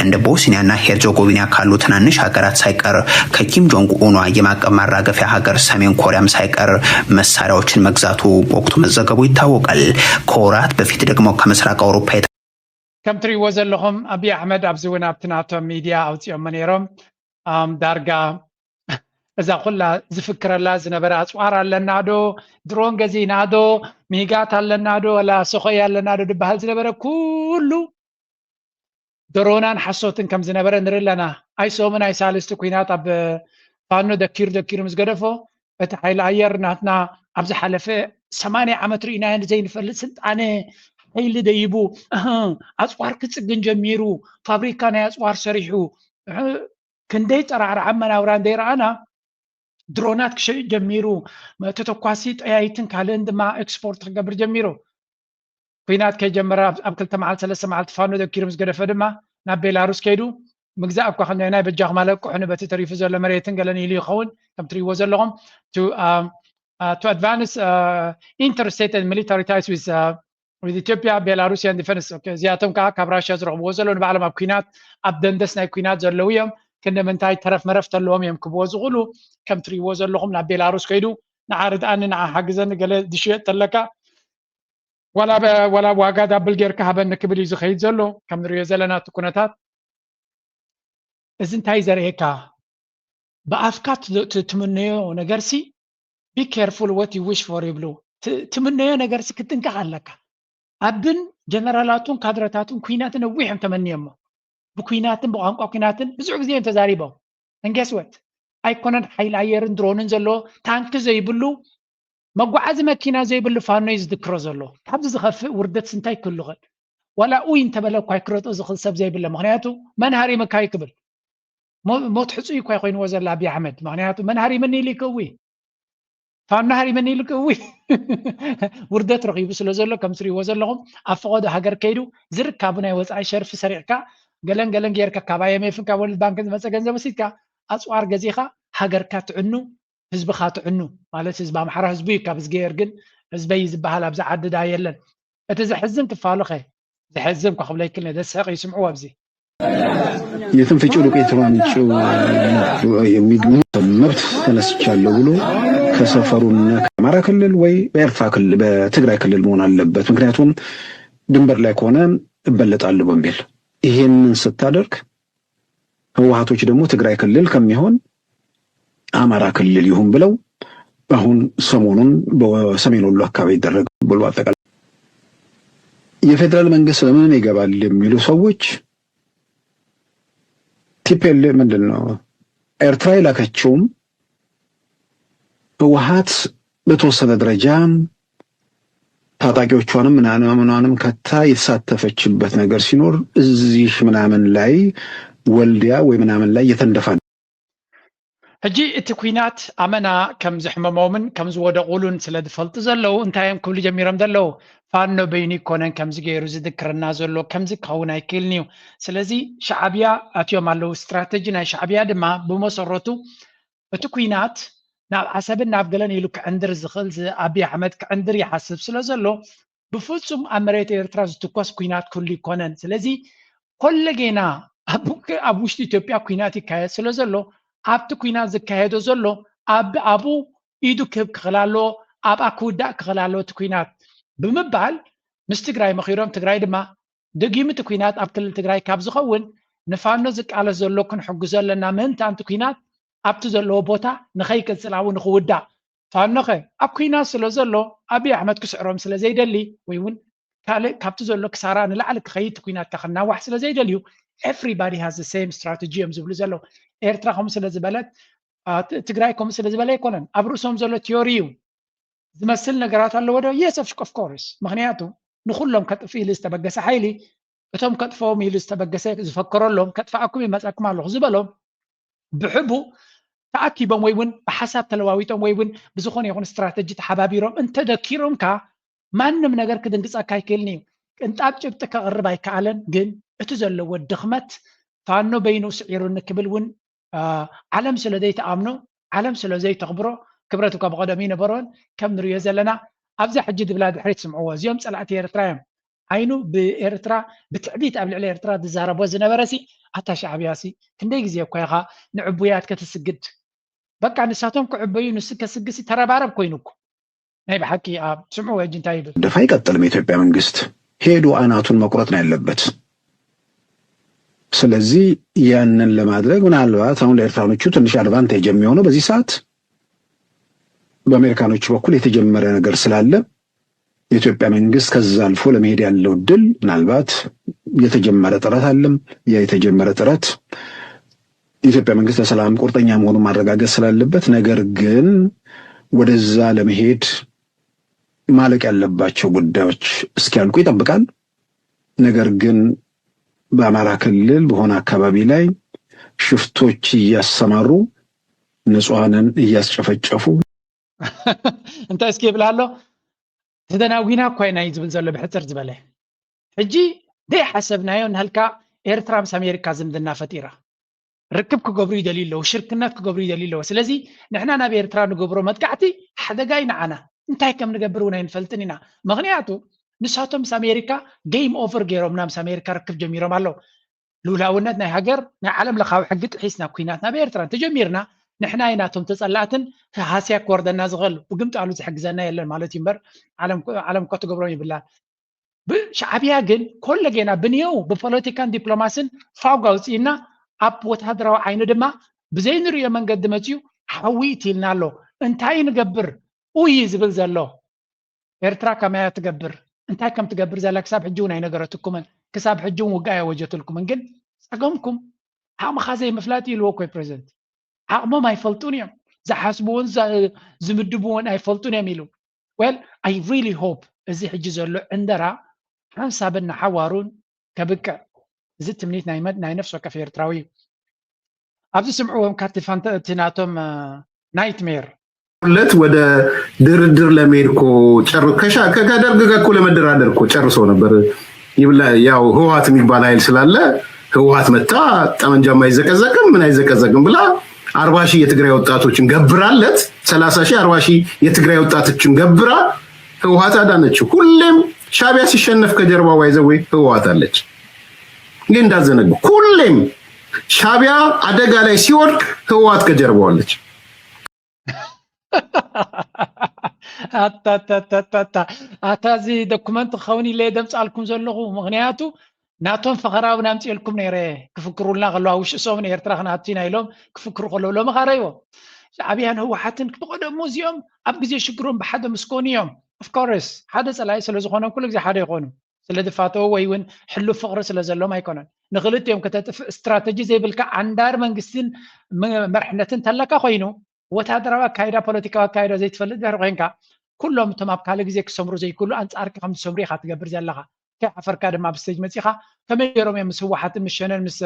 እንደ ቦስኒያና ሄርዞጎቪና ካሉ ትናንሽ ሀገራት ሳይቀር ከኪም ጆንግ ኡኗ የማዕቀብ ማራገፊያ ሀገር ሰሜን ኮሪያም ሳይቀር መሳሪያዎችን መግዛቱ በወቅቱ መዘገቡ ይታወቃል። ከወራት በፊት ደግሞ ከምስራቅ አውሮፓ ከም ትሪእዎ ዘለኹም አብይ አሕመድ ኣብዚ እውን ኣብቲ ናቶም ሚድያ ኣውፂኦም ነይሮም ዳርጋ እዛ ኩላ ዝፍክረላ ዝነበረ ኣፅዋር ኣለና ዶ ድሮን ገዚና ዶ ሚጋት ኣለና ዶ ወላ ሰኮይ ኣለና ዶ ድበሃል ዝነበረ ኩሉ ድሮናን ሓሶትን ከም ዝነበረ ንርኢ ኣለና። ኣይሶም ናይ ሳልስቲ ኩናት ኣብ ፋኖ ደኪሩ ምስ ገደፎ እቲ ሓይሊ ኣየር ናትና ኣብ ዝሓለፈ 80 ዓመት ርኢናዮ ዘይንፈልጥ ስልጣነ ሓይሊ ደይቡ ኣፅዋር ክፅግን ጀሚሩ ፋብሪካ ናይ ኣፅዋር ሰሪሑ ክንደይ ፀራዕራዓ መናብራ እንደይረኣና ድሮናት ክሸይጥ ጀሚሩ ተተኳሲ ጠያይትን ካልእን ድማ ኤክስፖርት ክገብር ጀሚሩ ኩናት ከጀመረ ኣብ 2 መዓልቲ 3 መዓልቲ ፋኖ ደኪሩ ምስ ገደፈ ድማ ናብ ቤላሩስ ከይዱ ምግዛእ እኳ ክንደይ በጃኹም ኣለቅሑን በቲ ተሪፉ ዘሎ መሬትን ገለን ኢሉ ይኸውን ከም ትሪእዎ ዘለኹም to advance interstate and military ties with Ethiopia, Belarus and defense. Okay, እዚኣቶም ከዓ ካብ ራሽያ ዝረኽብዎ ዘሎ ንባዕሎም ኣብ ኩናት ኣብ ደንደስ ናይ ኩናት ዘለው እዮም ክንደምንታይ ተረፍ መረፍት ኣለዎም እዮም ክብዎ ዝኽእሉ ከም ትሪእዎ ዘለኹም ናብ ቤላሩስ ከይዱ ንዓርድኣኒ ንዓ ሓግዘኒ ገለ ዝሽየጥ ተለካ ወላ ዋጋ ዳብል ጌርካ ሃበኒ ክብል እዩ ዝኸይድ ዘሎ ከም ንሪኦ ዘለና እቲ ኩነታት እዚ እንታይ ዘርእየካ ብኣፍካ ትምነዮ ነገርሲ ቢ ኬርፉል ወት ዩ ዊሽ ፎር ይብሉ ትምነዮ ነገርሲ ክትንቀቕ ኣለካ ኣብን ጀነራላቱን ካድረታቱን ኩናትን ነዊሖም ተመኒዮሞ ብኩናትን ብቋንቋ ኩናትን ብዙሕ ግዜ ተዛሪቦም እንጌስወት ኣይኮነን ሓይሊ ኣየርን ድሮንን ዘለዎ ታንኪ ዘይብሉ መጓዓዚ መኪና ዘይብሉ ፋኖ እዩ ዝድክሮ ዘሎ ካብዚ ዝኸፍእ ውርደት ስንታይ ክህሉ ይኽእል ወላ ኡይ እንተበለ እኳ ክረጦ ዝኽእል ሰብ ዘይብለ ምክንያቱ መንሃሪ መካይ ክብል ሞት ሕፁይ እኳ ኮይንዎ ዘላ ኣብይ ኣሕመድ ምክንያቱ መንሃሪ መን ኢሉ ይክዊ ፋኖ ሃሪ መን ኢሉ ይክዊ ውርደት ረኺቡ ስለ ዘሎ ከም ትሪእዎ ዘለኹም ኣብ ፈቐዶ ሃገር ከይዱ ዝርካቡ ናይ ወፃኢ ሸርፊ ሰሪዕካ ገለን ጌርካ ካብ IMF ካብ ወርልድ ባንክ ዝመፀ ገንዘብ ወሲድካ ኣፅዋር ገዚኻ ሃገርካ ትዕኑ ህዝብካ ትዕኑ ማለት ህዝቢ ኣምሓራ ህዝቢ እዩ ካብ ዝገየር ግን ህዝበይ ዝበሃል ኣብዚ ዓድዳ የለን እቲ ዘሕዝን ክፋሉ ኸ ዘሕዝን ኳ ክብለ ይክልኒ ደስሕቕ ይስምዑ ኣብዚ የትንፍጭ ዱቄት ማምጪው መብት ተነስቻለሁ ብሎ ከሰፈሩና ከአማራ ክልል ወይ በኤርትራ ክልል በትግራይ ክልል መሆን አለበት ምክንያቱም ድንበር ላይ ከሆነ እበለጣለሁ በሚል ይሄንን ስታደርግ ህወሓቶች ደግሞ ትግራይ ክልል ከሚሆን አማራ ክልል ይሁን ብለው አሁን ሰሞኑን በሰሜን ወሎ አካባቢ ይደረግ ብሎ አጠቃላይ የፌደራል መንግስት ለምን ይገባል የሚሉ ሰዎች ቲፒኤል ምንድነው ኤርትራ ይላከችውም ህወሓት በተወሰነ ደረጃ ታጣቂዎቿንም ምናምንም ከታ የተሳተፈችበት ነገር ሲኖር እዚህ ምናምን ላይ ወልዲያ ወይ ምናምን ላይ የተንደፋ ሕጂ እቲ ኩናት ኣመና ከም ዝሕመሞምን ከም ዝወደቑሉን ስለ ዝፈልጡ ዘለው እንታዮም ክብሉ ጀሚሮም ዘለው ፋኖ በይኑ ይኮነን ከምዚ ገይሩ ዝድክረና ዘሎ ከምዚ ክኸውን ኣይክእልን እዩ ስለዚ ሻዕብያ ኣትዮም ኣለው ስትራቴጂ ናይ ሻዕብያ ድማ ብመሰረቱ እቲ ኩናት ናብ ዓሰብን ናብ ገለን ኢሉ ክዕንድር ዝኽእል ኣብይ ኣሕመድ ክዕንድር ይሓስብ ስለ ዘሎ ብፍፁም ኣብ መሬት ኤርትራ ዝትኮስ ኩናት ክህሉ ይኮነን ስለዚ ኮለጌና ኣብ ውሽጢ ኢትዮጵያ ኩናት ይካየድ ስለ ዘሎ ኣብቲ ኩናት ዝካየዶ ዘሎ ኣብኡ ኢዱ ክህብ ክኽእል ኣለዎ ኣብኣ ክውዳእ ክኽእል ኣለዎ እቲ ኩናት ብምባል ምስ ትግራይ መኺሮም ትግራይ ድማ ደጊሙ እቲ ኩናት ኣብ ክልል ትግራይ ካብ ዝኸውን ንፋኖ ዝቃለስ ዘሎ ክንሕግዞ ኣለና ምእንታንቲ ኩናት ኣብቲ ዘለዎ ቦታ ንኸይቅፅል ኣብኡ ንኽውዳእ ፋኖ ኸ ኣብ ኩናት ስለ ዘሎ ኣብይ ኣሕመድ ክስዕሮም ስለ ዘይደሊ ወይ እውን ካልእ ካብቲ ዘሎ ክሳራ ንላዕሊ ክኸይድ እቲ ኩናትካ ክናዋሕ ስለ ዘይደልዩ everybody has the same strategy እዮም ዝብሉ ዘለው ኤርትራ ከምኡ ስለ ዝበለት ትግራይ ከምኡ ስለ ዝበለ ኣይኮነን ኣብ ርእሶም ዘሎ ቲዮሪ እዩ ዝመስል ነገራት ኣለዎ ዶ yes of course ምክንያቱ ንኩሎም ከጥፍ ኢሉ ዝተበገሰ ሓይሊ እቶም ከጥፎም ኢሉ ዝተበገሰ ዝፈከረሎም ከጥፋኣኩም ይመፀኩም ኣለኹ ዝበሎም بحبو تأكيبهم ويون بحسب تلواويتهم ويون بزخون يكون استراتيجي تحبابيرهم انت دكيرهم كا ما نم نجار كده نقص أكايكلني انت أبجبتك قرباي كعلن جن اتزل والدخمت فانو بينو سعيرون كبلون علم سلدي تأمنو علم سلدي تخبره كبرتك بقدمين برون كم نريا زلنا أفزع حجد بلاد حريت سمعوها زيوم سألت إيرترايم عينو بإيرترا بتعبيت قبل على إيرترا دزارة بوزنا برسي حتى شعبياسي كنديك زي كويخا نعبويات كتسجد بقى نساتهم كعبيون السكة سجسي ترى بعرب كوينوكو ناي بحكي سمعوا اجن تايب دفاي قتل ኢትዮጵያ መንግስት ሄዱ አናቱን መቁረጥ ነው ያለበት ስለዚህ ያንን ለማድረግ ምናልባት አሁን ለኤርትራኖቹ ትንሽ አድቫንቴጅ የሚሆነው በዚህ ሰዓት በአሜሪካኖቹ በኩል የተጀመረ ነገር ስላለ የኢትዮጵያ መንግስት ከዛ አልፎ ለመሄድ ያለው ድል ምናልባት የተጀመረ ጥረት አለም የተጀመረ ጥረት የኢትዮጵያ መንግስት ለሰላም ቁርጠኛ መሆኑን ማረጋገጥ ስላለበት ነገር ግን ወደዛ ለመሄድ ማለቅ ያለባቸው ጉዳዮች እስኪያልቁ ይጠብቃል ነገር ግን በአማራ ክልል በሆነ አካባቢ ላይ ሽፍቶች እያሰማሩ ንጹሃንን እያስጨፈጨፉ انت اسكي بلالو تدناوينا كوينا يزبل زلو بحصر زبله حجي دي حسبنايو نهلكا ኤርትራ ምስ አሜሪካ ዝምድና ፈጢራ ርክብ ክገብሩ ይደሊሎ ሽርክነት ክገብሩ ይደሊሎ ስለዚህ ንሕና ናብ ኤርትራ ንገብሮ መጥቃዕቲ ሓደጋይ ንዓና እንታይ ከም ንገብር እውን ኣይንፈልጥን ኢና ምክንያቱ ንሳቶም ምስ አሜሪካ ጌም ኦቨር ገይሮም ናብ አሜሪካ ርክብ ጀሚሮም ኣለው ሉላውነት ናይ ሃገር ናይ ዓለም ለኻዊ ሕጊ ጥሒስና ኩናት ናብ ኤርትራ ተጀሚርና ንሕና ኢናቶም ተጸላእትን ሃስያ ክወርደና ዝኽእል ብግምጣሉ ዝሕግዘና የለን ማለት ይምበር ዓለም ኮ ትገብሮም ይብላ ሻዕቢያ ግን ኮለጌና ብንየው ብፖለቲካን ዲፕሎማሲን ፋውጋ ውፅኢና ኣብ ወታደራዊ ዓይኑ ድማ ብዘይንሪኦ መንገዲ መፅዩ ሓዊ ኢልና ኣሎ እንታይ ንገብር ውይ ዝብል ዘሎ ኤርትራ ከመይ ትገብር እንታይ ከም ትገብር ዘላ ክሳብ ሕጂ እውን ኣይነገረትኩምን ክሳብ ሕጂ እውን ውግእ ኣየወጀትልኩምን ግን ፀገምኩም ዓቕምኻ ዘይምፍላጥ ኢልዎ ኮይ ፕሬዚደንት ዓቕሞም ኣይፈልጡን እዮም ዝሓስብዎን ዝምድብዎን ኣይፈልጡን እዮም ኢሉ ዌል ኣይ ሪሊ ሆፕ እዚ ሕጂ ዘሎ ዕንደራ ሓንሳብና ሓዋሩን ከብቅዕ እዚ ትምኒት ናይ ነፍሲ ወከፍ ኤርትራዊ ኣብዚ ስምዕዎም ካርቲፋንቲ ናቶም ናይትሜር ሁለት ወደ ድርድር ለመሄድ እኮ ከደርግ ጋር እኮ ለመደራደር እኮ ጨርሶ ነበር ያው ህወሓት የሚባል ኃይል ስላለ ህወሓት መጣ ጠመንጃም አይዘቀዘቅም ምን አይዘቀዘቅም ብላ 40,000 የትግራይ ወጣቶችን ገብራለት 30,000 40,000 የትግራይ ወጣቶችን ገብራ ህወሓት አዳነችው ሁሌም ሻዕቢያ ሲሸነፍ ከጀርባው ዋይዘው ህወሓት አለች ግን እንዳዘነጉ ሁሌም ሻዕቢያ አደጋ ላይ ሲወድቅ ህወሓት ከጀርባው አለች ኣታዚ ዶኩመንት ኸውኒ ለደምፅ አልኩም ዘለኹ ምክንያቱ ናቶም ፈኸራዊ ናምፅልኩም ነይረ ክፍክሩልና ከለዋ ውሽሶም ኤርትራ ክናትና ኢሎም ክፍክሩ ከለዉ ሎሚ ኸረይዎ ሻዕቢያን ህወሓትን ብቀደሙ እዚኦም ኣብ ግዜ ሽግሮም ብሓደ ምስኮኑ እዮም ኦፍኮርስ ሓደ ፀላኢ ስለ ዝኾኖም ኩሉ ግዜ ሓደ ይኾኑ ስለ ድፋተው ወይ እውን ሕሉፍ ፍቅሪ ስለ ዘሎም ኣይኮነን ንክልቲኦም ከተጥፍእ ስትራቴጂ ዘይብልካ ዓንዳር መንግስትን መርሕነትን ተለካ ኮይኑ ወታደራዊ ኣካይዳ ፖለቲካዊ ኣካይዳ ዘይትፈልጥ ድሕሪ ኮንካ ኩሎም እቶም ኣብ ካልእ ግዜ ክሰምሩ ዘይክእሉ ኣንፃርካ ከም ዝሰምሩ ኢኻ ትገብር ዘለኻ ከይሓፈርካ ድማ ብስተጅ መፂኻ ከመይ ገይሮም እዮም ምስ ህወሓትን ምስ ሸነን ምስ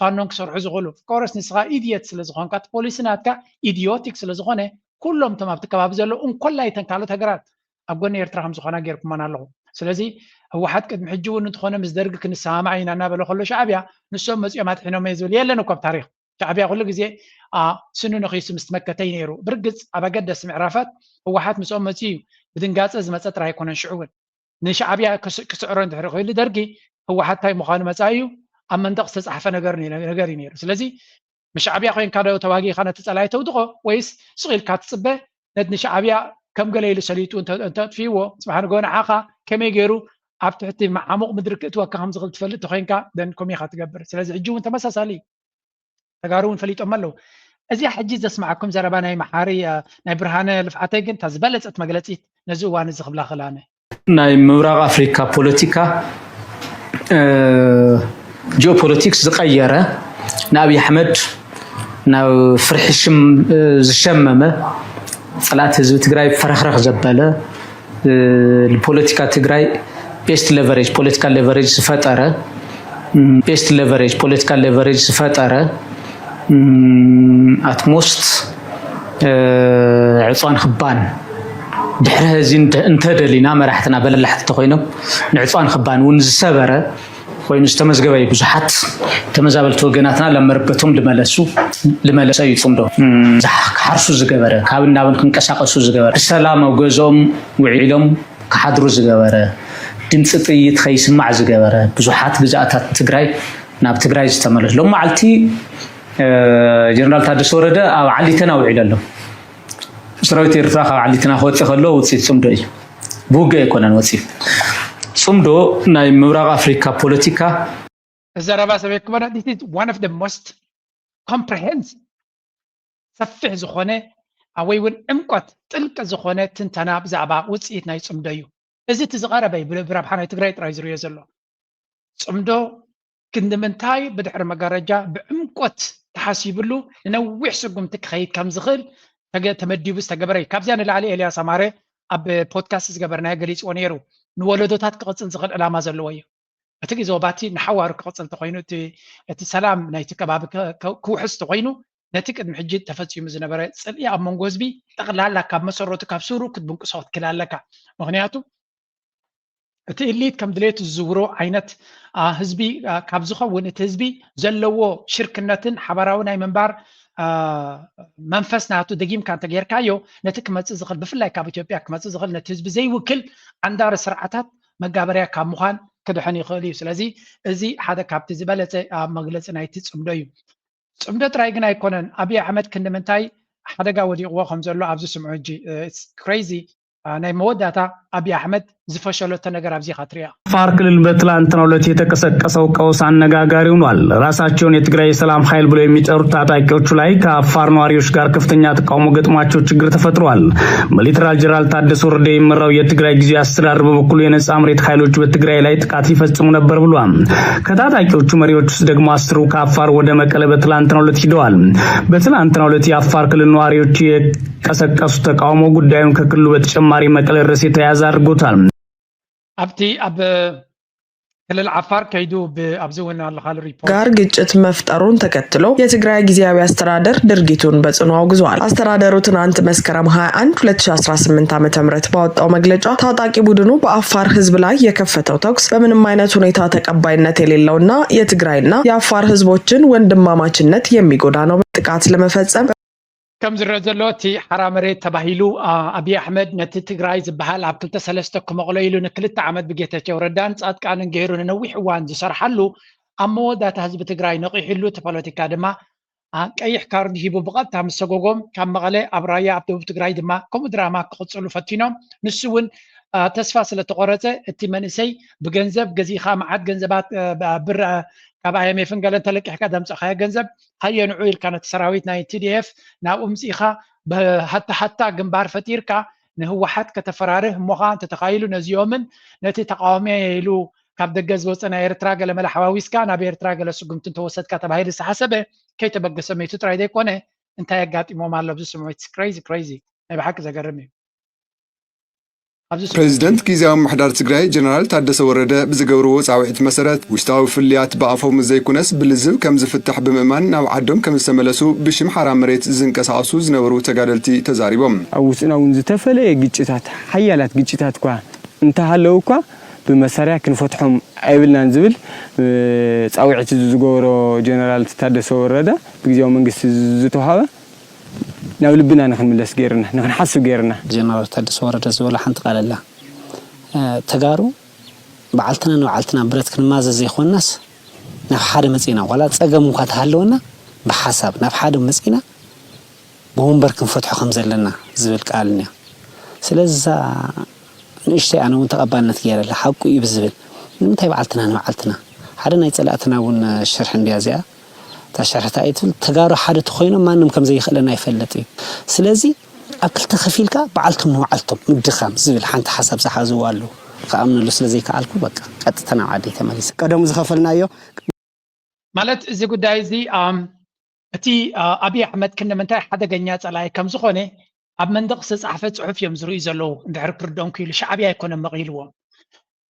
ፋኖን ክሰርሑ ዝኽእሉ ኮርስ ንስኻ ኢድየት ስለ ዝኾንካ እቲ ፖሊሲ ናትካ ኢድዮቲክ ስለ ዝኾነ ኩሎም እቶም ኣብቲ ከባቢ ዘሎ እንኮላይተን ካልኦት ሃገራት ኣብ ጎኒ ኤርትራ ከም ዝኾና ጌርኩሞን ኣለኹ ስለዚ ህወሓት ቅድሚ ሕጂ እውን እንትኾነ ምስ ደርጊ ክንሰማማዕ ኢና እናበለ ከሎ ሻዕቢያ ንሶም መፂኦም ኣጥሒኖም እየ ዝብል የለን እኮ ኣብ ታሪክ ሻዕቢያ ኩሉ ግዜ ስኑ ነኺሱ ምስ ተመከተይ ነይሩ ብርግፅ ኣብ ኣገደሲ ምዕራፋት ህወሓት ምስኦም መፂ እዩ ብድንጋፀ ዝመፀ ጥራይ ኣይኮነን ሽዑ እውን ንሻዕቢያ ክስዕሮ እንድሕሪ ኮይኑ ደርጊ ህወሓት እንታይ ምዃኑ መፃ እዩ ኣብ መንደቕ ዝተፃሓፈ ነገር እዩ ነይሩ ስለዚ ንሻዕቢያ ኮይንካ ዶ ተዋጊእኻ ነቲ ፀላኢ ተውድቆ ወይስ ስቂልካ ትፅበ ነቲ ንሻዕቢያ ከም ገለ ኢሉ ሰሊጡ እንተጥፊዎ ፅባሕ ንጎ ንዓኻ ከመይ ገይሩ ኣብ ትሕቲ ዓሙቕ ምድሪ ክእትወካ ከም ዝኽእል ትፈልጥ ኮይንካ ደን ከመይ ኢኻ ትገብር ስለዚ ሕጂ እውን ተመሳሳሊ ተጋሩ እውን ፈሊጦም ኣለዉ እዚ ሕጂ ዘስማዓኩም ዘረባ ናይ መሓሪ ናይ ብርሃነ ልፍዓተይ ግን እታ ዝበለፀት መግለፂት ነዚ እዋን እዚ ክብላ ክእላነ ናይ ምብራቅ ኣፍሪካ ፖለቲካ ጂኦፖለቲክስ ዝቀየረ ንኣብይ ኣሕመድ ናብ ፍርሒ ዝሸመመ ፀላት ህዝቢ ትግራይ ፈረኽረኽ ዘበለ ፖለቲካ ትግራይ ቤስት ሌቨሬጅ ፖለቲካል ሌቨሬጅ ዝፈጠረ اتموست عصوان خبان ድሕሪ እዚ እንተደሊና መራሕትና በለላሕቲ ኮይኖም ንዕፃን ክባን ውን ዝሰበረ ኮይኑ ዝተመዝገበ ብዙሓት ተመዛበልቲ ወገናትና ለመርበቶም ልመለሰ ይጽምዶ ሓርሱ ዝገበረ ካብ እናብን ክንቀሳቀሱ ዝገበረ ሰላም ገዞም ውዒሎም ከሓድሩ ዝገበረ ድምፂ ጥይት ከይስማዕ ዝገበረ ብዙሓት ግዛኣታት ትግራይ ናብ ትግራይ ዝተመለሱ ሎም መዓልቲ ጀነራል ታደሰ ወረደ ኣብ ዓሊተና ውዒሉ ኣሎ سراويت إرتراخ على تنا خوتي خلوا وتصير صمدو إيه بوجا يكونن وتصير صمدو ناي مبرق أفريقيا بوليتيكا الزرابة سبيك مرة this is one of the most comprehensive سفح زخونة أوي ون أمقت تلك زخونة تنتنا بزعبا وتصير ناي صمدو إذا تزغر بي براب حنا تقرأ ترايزرو يزلو صمدو كندمنتاي بدحر مجارجة بأمقت تحاسيبلو نوح سقم تكخيت كم زغل تمديو بستجبري كابزان اللي عليه إلياس أماره أب بودكاست زجبرنا جريس ونيرو نولدوتات قصة زغل على ما زلويه أتجي زوباتي نحوار قصة تقينو تسلام نايتك باب كوحس تقينو نتيك المحجد تفتي مزنا برا سليا أمون جوزبي تغلى لك مسرة كابسورو كتبون صوت كلا لك مغنياتو تقليت كم دليت الزورو عينت حزبي كابزخه ونت حزبي زلوا شركناتن حبراونا منبر منفسنا تو دقيم كان تغير كايو نتك ما تزغل بفلاي كاب إثيوبيا كما تزغل نتحزب زي وكل عندار سرعتات مقابريا كاب مخان كدحني خلي سلازي ازي حدا كاب تزبلت مغلص نايت صمدو صمدو ترايغنا يكونن ابي احمد كندمنتاي حدا غودي وخم زلو ابز سمعجي اتس كريزي ناي موداتا ابي احمد زفشلو تنገር ابزي خاطريا አፋር ክልል በትላንትናው ዕለት የተቀሰቀሰው ቀውስ አነጋጋሪ ሆኗል። ራሳቸውን የትግራይ ሰላም ኃይል ብለው የሚጠሩት ታጣቂዎቹ ላይ ከአፋር ነዋሪዎች ጋር ከፍተኛ ተቃውሞ ገጥሟቸው ችግር ተፈጥሯል። በሌተናል ጀነራል ታደሰ ወረደ የሚመራው የትግራይ ጊዜያዊ አስተዳደር በበኩሉ የነጻ መሬት ኃይሎች በትግራይ ላይ ጥቃት ይፈጽሙ ነበር ብሏል። ከታጣቂዎቹ መሪዎች ውስጥ ደግሞ 10 ከአፋር ወደ መቀለ በትላንትናው ዕለት ሂደዋል። በትላንትናው ዕለት የአፋር ክልል ነዋሪዎች የቀሰቀሱ ተቃውሞ ጉዳዩን ከክልሉ በተጨማሪ መቀለ ድረስ የተያዘ አድርጎታል። أبتي أب ክልል ዓፋር ከይዱ በአብዘውና ለኻል ሪፖርት ጋር ግጭት መፍጠሩን ተከትሎ የትግራይ ጊዜያዊ አስተዳደር ድርጊቱን በጽኑ አውግዟል። አስተዳደሩ ትናንት መስከረም 21 2018 ዓ.ም ባወጣው መግለጫ ታጣቂ ቡድኑ በአፋር ህዝብ ላይ የከፈተው ተኩስ በምንም አይነት ሁኔታ ተቀባይነት የሌለውና የትግራይና የአፋር ህዝቦችን ወንድማማችነት የሚጎዳ ነው ጥቃት ለመፈጸም كم زرزلوتي حرامري تباهيلو أبي أحمد نت تجراي زبحال عبكلت سلستك مغليلو نكلت عمد بجيتة وردان صاد كان نجيرون نوح وان زشرح له أمو ده حزب تجراي نقي حلو تبلوتي كادما أي حكار دهيبو بقى تام سجوجم كم مغلى أبرايا عبدو تجراي دما كم دراما قصلو فتينهم نسون تسفى سلتقرته التمنسي بجنزب جزيخة معاد جنزبات بر كابايا ميفن قال انت لك حكا دمس خايا جنزب هيا نعويل كانت سراويتنا TDF ناقوم سيخا حتى جنبار فتيركا نهو حد كتفراره مغان تتخيلوا نزيومن نتي تقاومي يلو كاب دجز وصنا ايرترا قال ملا حواويس كان ابي ايرترا قال سقم تنتوسد كتب هاي لسه حسبه كي تبقى سميتو تراي ديك وانا انت يا قاطي مو مال لبس سميت كريزي اي بحق زقرمي ፕሬዚደንት ጊዜያዊ ምሕዳር ትግራይ ጀነራል ታደሰ ወረደ ብዝገብርዎ ጻውዒት መሰረት ውሽጣዊ ፍልያት በአፎም ዘይኩነስ ብልዝብ ከም ዝፍታሕ ብምእማን ናብ ዓዶም ከም ዝተመለሱ ብሽም ሓራም መሬት ዝንቀሳቀሱ ዝነበሩ ተጋደልቲ ተዛሪቦም ኣብ ውሽጥና እውን ዝተፈለየ ግጭታት ሓያላት ግጭታት እኳ እንተሃለው እኳ ብመሳርያ ክንፈትሖም ኣይብልናን ዝብል ጻውዒት ዝገብሮ ጀነራል ታደሰ ወረደ ብግዚያዊ መንግስቲ ዝተዋሃበ ናብ ልብና ንኽንምለስ ገይርና ንኽንሓስብ ገይርና ጀነራል ታደሰ ወረደ ዝበላ ሓንቲ ቃል ኣላ ተጋሩ በዓልትና ንበዓልትና ብረት ክንማዘዝ ዘይኮናስ ናብ ሓደ መፂና ዋላ ፀገም እንኳ ተሃለወና ብሓሳብ ናብ ሓደ መፂና ብወንበር ክንፈትሖ ከም ዘለና ዝብል ቃል እኒያ ስለዛ ንእሽተይ ኣነ እውን ተቐባልነት ገይረላ ሓቁ እዩ ብዝብል ንምንታይ በዓልትና ንበዓልትና ሓደ ናይ ፀላእትና እውን ሽርሕ እንድያ እዚኣ تشرحت أيتل تجارو حادث خوينا ما نم كم زي خلنا يفلت سلازي أكل تخفيلك بعلتم وعلتم مدخام زبل حنت حسب زحازو والو قامنا لسلازي كعلكو بقى أتتنا عادي تمارس قدم زخفلنا يو مالت زي قد عايزي أتي أبي أحمد كنا من تاي حدا جنيات على كم زخونة أب من دقس عفت صحف يمزرو يزلو دعرك ردون كيل شعبي يكون مغيلوا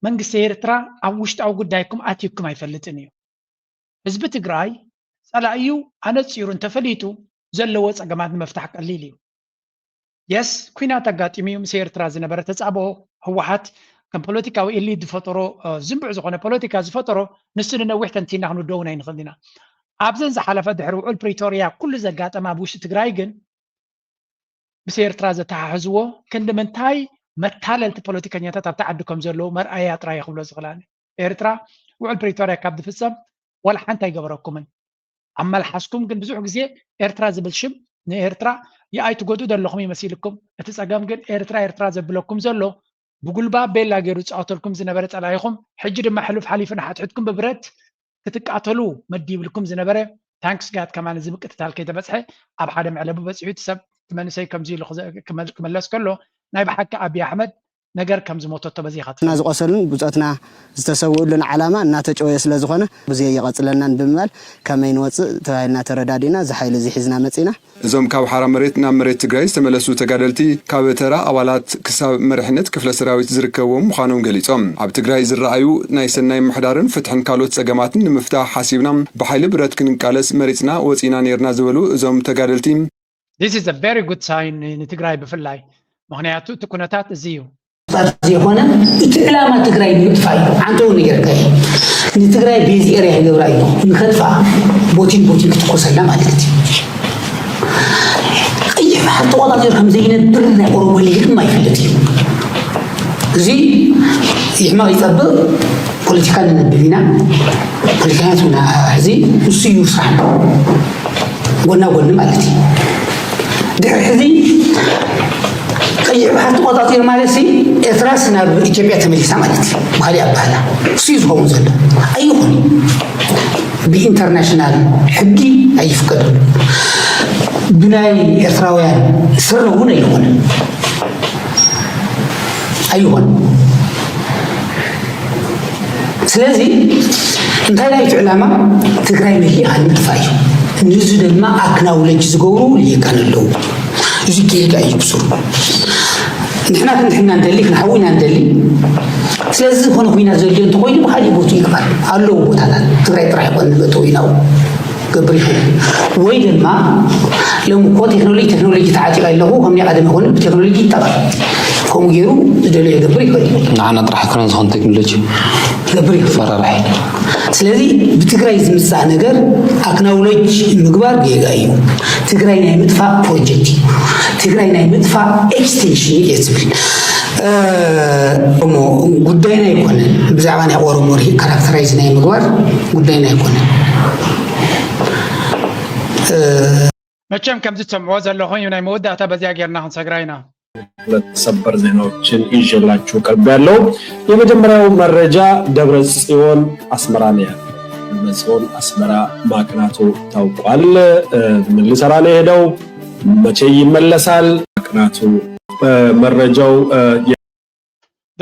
من قصير ترى عوشت أو قد دايكم أتيكم يفلتني حزب تجراي ጸላእዩ ኣነፂሩ እንተፈሊጡ ዘለዎ ጸገማት መፍታሕ ቀሊል እዩ የስ ኩናት ኣጋጢሙ ምስ ኤርትራ ዝነበረ ተጻብኦ ህወሓት ከም ፖለቲካዊ ኤሊት ዝፈጠሮ ዝምብዕ ዝኾነ ፖለቲካ ዝፈጠሮ ንሱ ንነዊሕ ተንቲና ክንደውና ይንኽእል ኢና ኣብዘን ዝሓለፈ ድሕሪ ውዕል ፕሪቶርያ ኩሉ ዘጋጠማ ኣብ ውሽጢ ትግራይ ግን ምስ ኤርትራ ዘተሓሕዝዎ ክንዲ ምንታይ መታለልቲ ፖለቲከኛታት ኣብቲ ዓዲ ከም ዘለዉ መርኣያ ጥራይ ክብሎ ዝኽእላኒ ኤርትራ ውዕል ፕሪቶርያ ካብ ዝፍጸም ወላ ሓንቲ ኣይገበረኩምን ኣመልሓስኩም ግን ብዙሕ ግዜ ኤርትራ ዝብል ሽም ንኤርትራ የኣይትጎዱ ዘለኹም ይመስልኩም እቲ ጸገም ግን ኤርትራ ዘብለኩም ዘሎ ብጉልባ ቤላ ገይሩ ፃውተልኩም ዝነበረ ጸላይኹም ሕጂ ድማ ሕሉፍ ሓሊፍና ሓትሕትኩም ብብረት ክትቃተሉ መዲብልኩም ዝነበረ ታንክስ ጋድ ከማን ዝምቅትታል ከይተበፅሐ ኣብ ሓደ መዕለቢ በፂሑ እቲ ሰብ ትመንሰይ ከምዚ ኢሉ ክመለስ ከሎ ናይ ብሓቂ ኣብይ ኣሕመድ ነገር ከም ዝሞተቶ በዚህ ኸት ና ዝቆሰሉን ብጾትና ዝተሰውኡልን ዓላማ እናተጨወየ ስለ ዝኾነ ብዙ ይቀጽለናን ብምባል ከመይ ንወፅእ ተባሂልና ተረዳዲና ዝሓይል እዚ ሒዝና መጺና እዞም ካብ ሓራ መሬት ናብ መሬት ትግራይ ዝተመለሱ ተጋደልቲ ካብ ተራ ኣባላት ክሳብ መሪሕነት ክፍለ ሰራዊት ዝርከብዎም ምዃኖም ገሊጾም ኣብ ትግራይ ዝረኣዩ ናይ ሰናይ ምሕዳርን ፍትሕን ካልኦት ጸገማትን ንምፍታሕ ሓሲብና ብሓይሊ ብረት ክንቃለስ መሪፅና ወፂና ነርና ዝበሉ እዞም ተጋደልቲ This is a very good sign ንትግራይ ብፍላይ ምክንያቱ እቲ ኩነታት እዚ እዩ የሆነ እቲ ዕላማ ትግራይ ንምጥፋእ እዩ አንተው ነገርካ ንትግራይ ቤዝ ኤሪያ ይገብራ እዩ ንከጥፋ ቦቲን ክትቆሰላ ማለት እዩ ቀይሕ ሓንቲ ቆጣጥር ከም ዘይነብር ናይ ኦሮሞ ሊግ ማይፈልጥ እዩ እዚ ይሕማቅ ይጸብቕ ፖለቲካ ንነብቢና ፖለቲካቱና እዚ እሱ ይውሳሕ ጎና ጎን ማለት እዩ ድሕሪ ቀይሕ ሓንቲ ቆጣጥር ማለት ሲ ኤርትራስ ናብ ኢትዮጵያ ተመሊሳ ማለት እዩ ባህሊ ኣባላ እሱ ይዝኸውን ዘሎ ኣይኹን ብኢንተርናሽናል ሕጊ ኣይፍቀዱ ብናይ ኤርትራውያን ስር እውን ኣይኹን ስለዚ እንታይ ናይቲ ዕላማ ትግራይ ምልኢኻ ንምጥፋእ እዩ ንዚ ድማ ኣክናውለጅ ዝገብሩ ልይቃን ኣለዉ እዚ ጌጋ እዩ ብሱሩ ንሕና ክንድሕና እንደሊ ክንሓዊና እንደሊ ስለዚ ዝኾነ ኩናት ዘልዮ እንተኮይኑ ብካሊእ ቦቱ ይግባር ኣለዉ ቦታታት ትግራይ ጥራሕ ይኮን ንበእተው ኢናው ገብር ይኽእል ወይ ድማ ሎም እኮ ቴክኖሎጂ ተዓጢቕ ኣለኹ ከምኒ ቀደም ይኮን ብቴክኖሎጂ ይጠቐም ከምኡ ገይሩ ዝደለዮ የገብር ይኽእል ንዓና ጥራሕ ይኮነ ዝኾነ ቴክኖሎጂ ገብር ይፈራርሕ ስለዚ ብትግራይ ዝምፃእ ነገር ኣክናውለጅ ምግባር ጌጋ እዩ ትግራይ ናይ ምጥፋእ ፕሮጀክት እዩ ትግራይ ናይ ምጥፋእ ኤክስቴንሽን እየ ዝብል ጉዳይና ኣይኮነን ብዛዕባ ናይ ኦሮሞ ካራክተራይዝ ናይ ምግባር ጉዳይና ኣይኮነን መቸም ከምዚ ትሰምዕዎ ዘለኹም ናይ መወዳእታ በዚያ ጌርና ክንሰግራ ኢና ሁለት ሰበር ዜናዎችን ይዤላችሁ ቀርብ ያለው የመጀመሪያው መረጃ ደብረ ጽዮን አስመራ ነው ያለው ደብረ ጽዮን አስመራ ማቅናቱ ታውቋል ምን ሊሰራ ነው ሄደው መቼ ይመለሳል ማቅናቱ መረጃው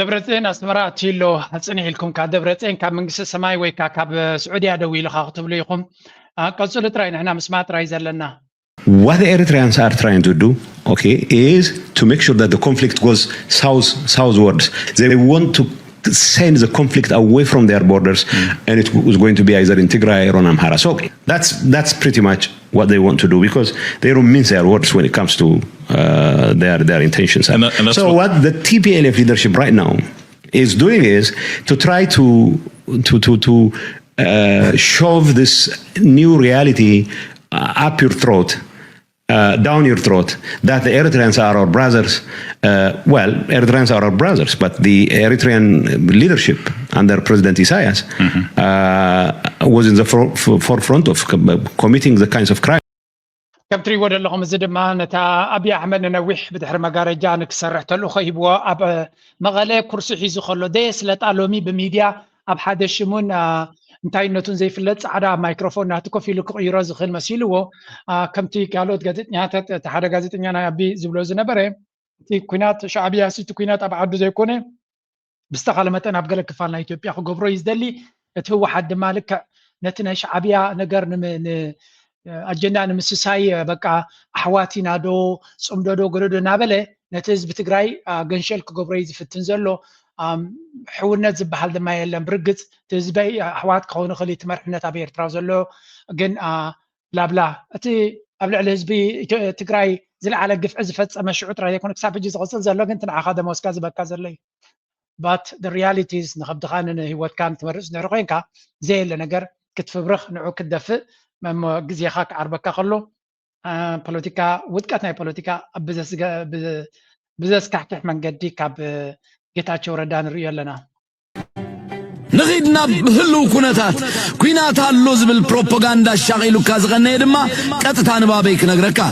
ደብረ ጽዮን አስመራ ቲሎ አጽኒሕ ኢልኩም ካብ ደብረ ጽዮን ካብ መንግስቲ ሰማይ ወይ ካብ ስዑድያ ደው ኢልካ ክትብሉ ኢኹም ቀጽሉ ጥራይ ንሕና ምስማዕ ጥራይ ዘለና What the Eritreans are trying to do, okay, is to make sure that the conflict goes southwards. They want to send the conflict away from their borders, and it was going to be either in Tigray or in Amhara. So that's pretty much what they want to do because they don't mince their words when it comes to their intentions. So what the TPLF leadership right now is doing is to try to shove this new reality up your throat. Down your throat that the Eritreans are our brothers. Well, Eritreans are our brothers, but the Eritrean leadership under President Isaias was in the forefront of committing the kinds of crimes. كم تري ود لهم زدما نتا أبي أحمد نوح بدحر مجارجا نكسر تلو خيبوا أب مغالي كرسي حيزو خلو ديس لتعلمي بميديا أب حد الشمون እንታይ ነቱን ዘይፍለጥ ጻዕዳ ማይክሮፎን ናትኮፍ ኢሉ ክቕይሮ ዝኽእል መሲልዎ ከምቲ ካልኦት ጋዜጠኛታት እቲ ሓደ ጋዜጠኛ ናይ ኣቢ ዝብሎ ዝነበረ እቲ ኩናት ሻዕብያ እቲ ኩናት ኣብ ዓዱ ዘይኮነ ብዝተኻለ መጠን ኣብ ገለ ክፋል ናይ ኢትዮጵያ ክገብሮ እዩ ዝደሊ እቲ ህወሓት ድማ ልክዕ ነቲ ናይ ሻዕብያ ነገር ኣጀንዳ ንምስሳይ በቃ ኣሕዋቲና ዶ ፅምዶ ዶ ገለዶ እናበለ ነቲ ህዝቢ ትግራይ ገንሸል ክገብሮ እዩ ዝፍትን ዘሎ حونت زبحال دما يلم برقص تزبي حوات كونه خلي تمرحنة أبي إرترا زلوا جن بلا أتي قبل على حزبي تقرأي زل على قف عزفت أما شعور ترى يكون كسب جزء غسل زلوا جن تنع هذا موسكاز بكاز لي but the reality is نخبط خانة هو كان تمرس نروقين كا زي اللي نجر كتف برخ نعو كدفء ما جزي خاك عربك خلو بوليتيكا ودكتنا بوليتيكا بزاس كحكح من قدي كاب جتاچو ردان ريال لنا نغيدنا بهلو كونات هالو زبل بروباغندا شاغيلو كازغنا يدما قطتا نبابيك نغركا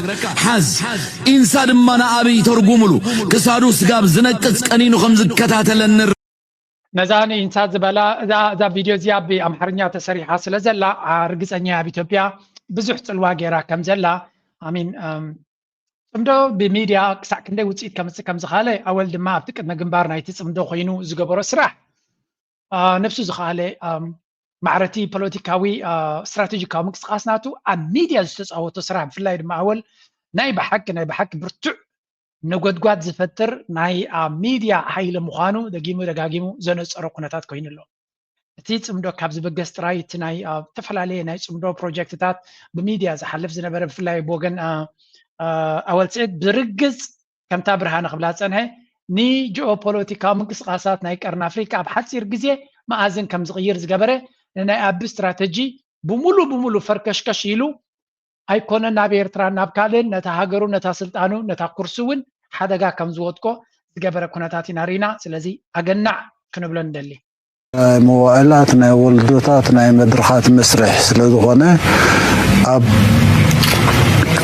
حز انسان ما انا ابي ترغملو كسادو سغاب زنقص قنينو خمز كتاتلن نزاني انسان زبلا ذا فيديو زياب بامحرنيا تسريحه سلازلا ارغصنيا بإثيوبيا بزح صلوا غيرا كمزلا امين صمدو بميديا كساك ندي وصيت كم زخاله اول دما ابتقدنا جنبار نايتي صمدو خوينو زغبرو سراح نفسه زخاله معرتي بوليتيكاوي استراتيجيكاوي مقصقاسناتو ميديا زتصاوتو سراح بفلاي دما اول ناي بحق برتع نغدغاد زفتر ناي ميديا حيل مخانو دغاغيمو زنصرو كنتات كوينلو እቲ ጽምዶ ካብ ዝበገስ ጥራይ እቲ ናይ ተፈላለየ ናይ ጽምዶ ፕሮጀክትታት ብሚድያ ዝሓልፍ ዝነበረ ብፍላይ ቦገን ኣወልጽት ብርግጽ ከምታ ብርሃነ ክብላ ጸንሐ ኒ ጂኦፖለቲካዊ ምንቅስቃሳት ናይ ቀርን ኣፍሪካ ኣብ ሓፂር ግዜ መኣዝን ከም ዝቕይር ዝገበረ ናይ ኣብ ስትራቴጂ ብሙሉ ፈርከሽከሽ ኢሉ ኣይኮነ ናብ ኤርትራ ናብ ካልእ ነታ ሃገሩ ነታ ስልጣኑ ነታ ኩርሱውን ሓደጋ ከም ዝወጥቆ ዝገበረ ኩነታት ኢና ሪና ስለዚ ኣገናዕ ክንብሎ እንደሊ موائلات ناي ولدوتات ناي مدرخات مسرح سلازخونه اب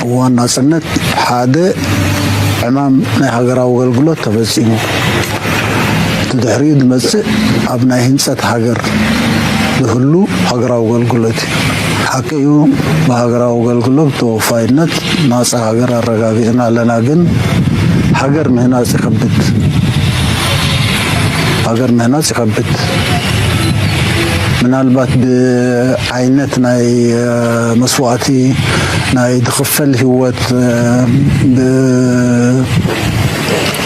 وانا سنت حاده امام ناي هاغراو غلغلوت تفصيمو تدحريد مسء اب ناي هنصت هاغر لهلو هاغراو غلغلوت حقيو بهاغراو غلغلوت توفاينت ناس هاغر رغاغينا لنا جن هاغر مهنا سخبت هاغر مهنا سخبت منالبات بعينت ناي مسواتي ناي دخفل هوت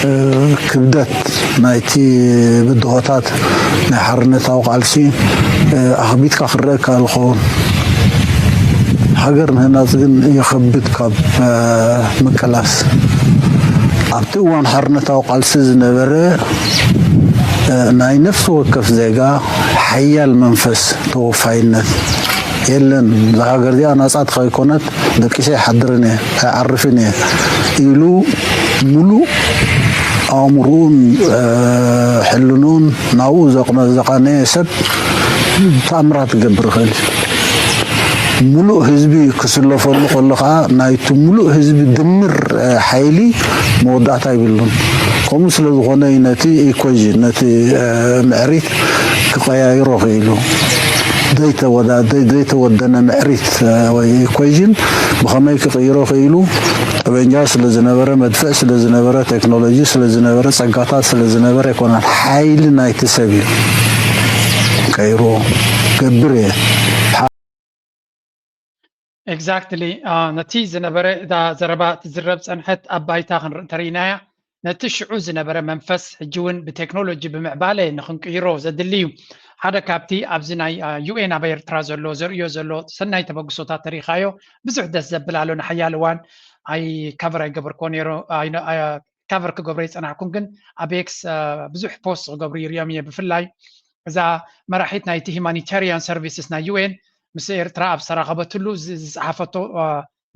بكبدت نايتي بالضغطات ناي حرنت اوقالسي اخبيت كاخرك الخون هاغر مهنا زين يخبت كاب مكلاس ابتوان حرنت اوقالسي زنبره ناي نفس وكف زيغا حيال منفس توفاينت يلن زهاجر دي انا صاد خيكونت دكيسي حضرني عرفني يلو ملو امرون حلنون ناو زقنا سب تامرات قبر خل ملو حزبي كسلفلو خلقا نايتو ملو حزبي دمر حيلي موضعتا يبلون قوم سلازخونه نتي ايكويجن نتي معريت كقيايرو خيلو ديتا ودنا معريت وايكويجن بخماي كقيرو خيلو بنجا سلازنبره مدفع سلازنبره تكنولوجي سلازنبره صقاطات سلازنبره يكون حيل نايت سبي كايرو كبري exactly نتي زنبره دا زربات زرب صنحت ابايتا ترينايا نتشعو زنبره منفس حجون بتكنولوجي بمعباله نخنقيرو زدليو حدا كابتي ابزناي يو ان ابير ترازلو زريو زلو سناي تبغسوتا تاريخايو بزح دس زبلالو نحيالوان اي كفر اي قبر كونيرو اي كفر كغبري صنعكم كن ابيكس بزح بوست غبري رياميه بفلاي اذا مراحيت نايتي هيمانيتاريان سيرفيسز نا يو ان مسير تراب صراحه بتلو زحفتو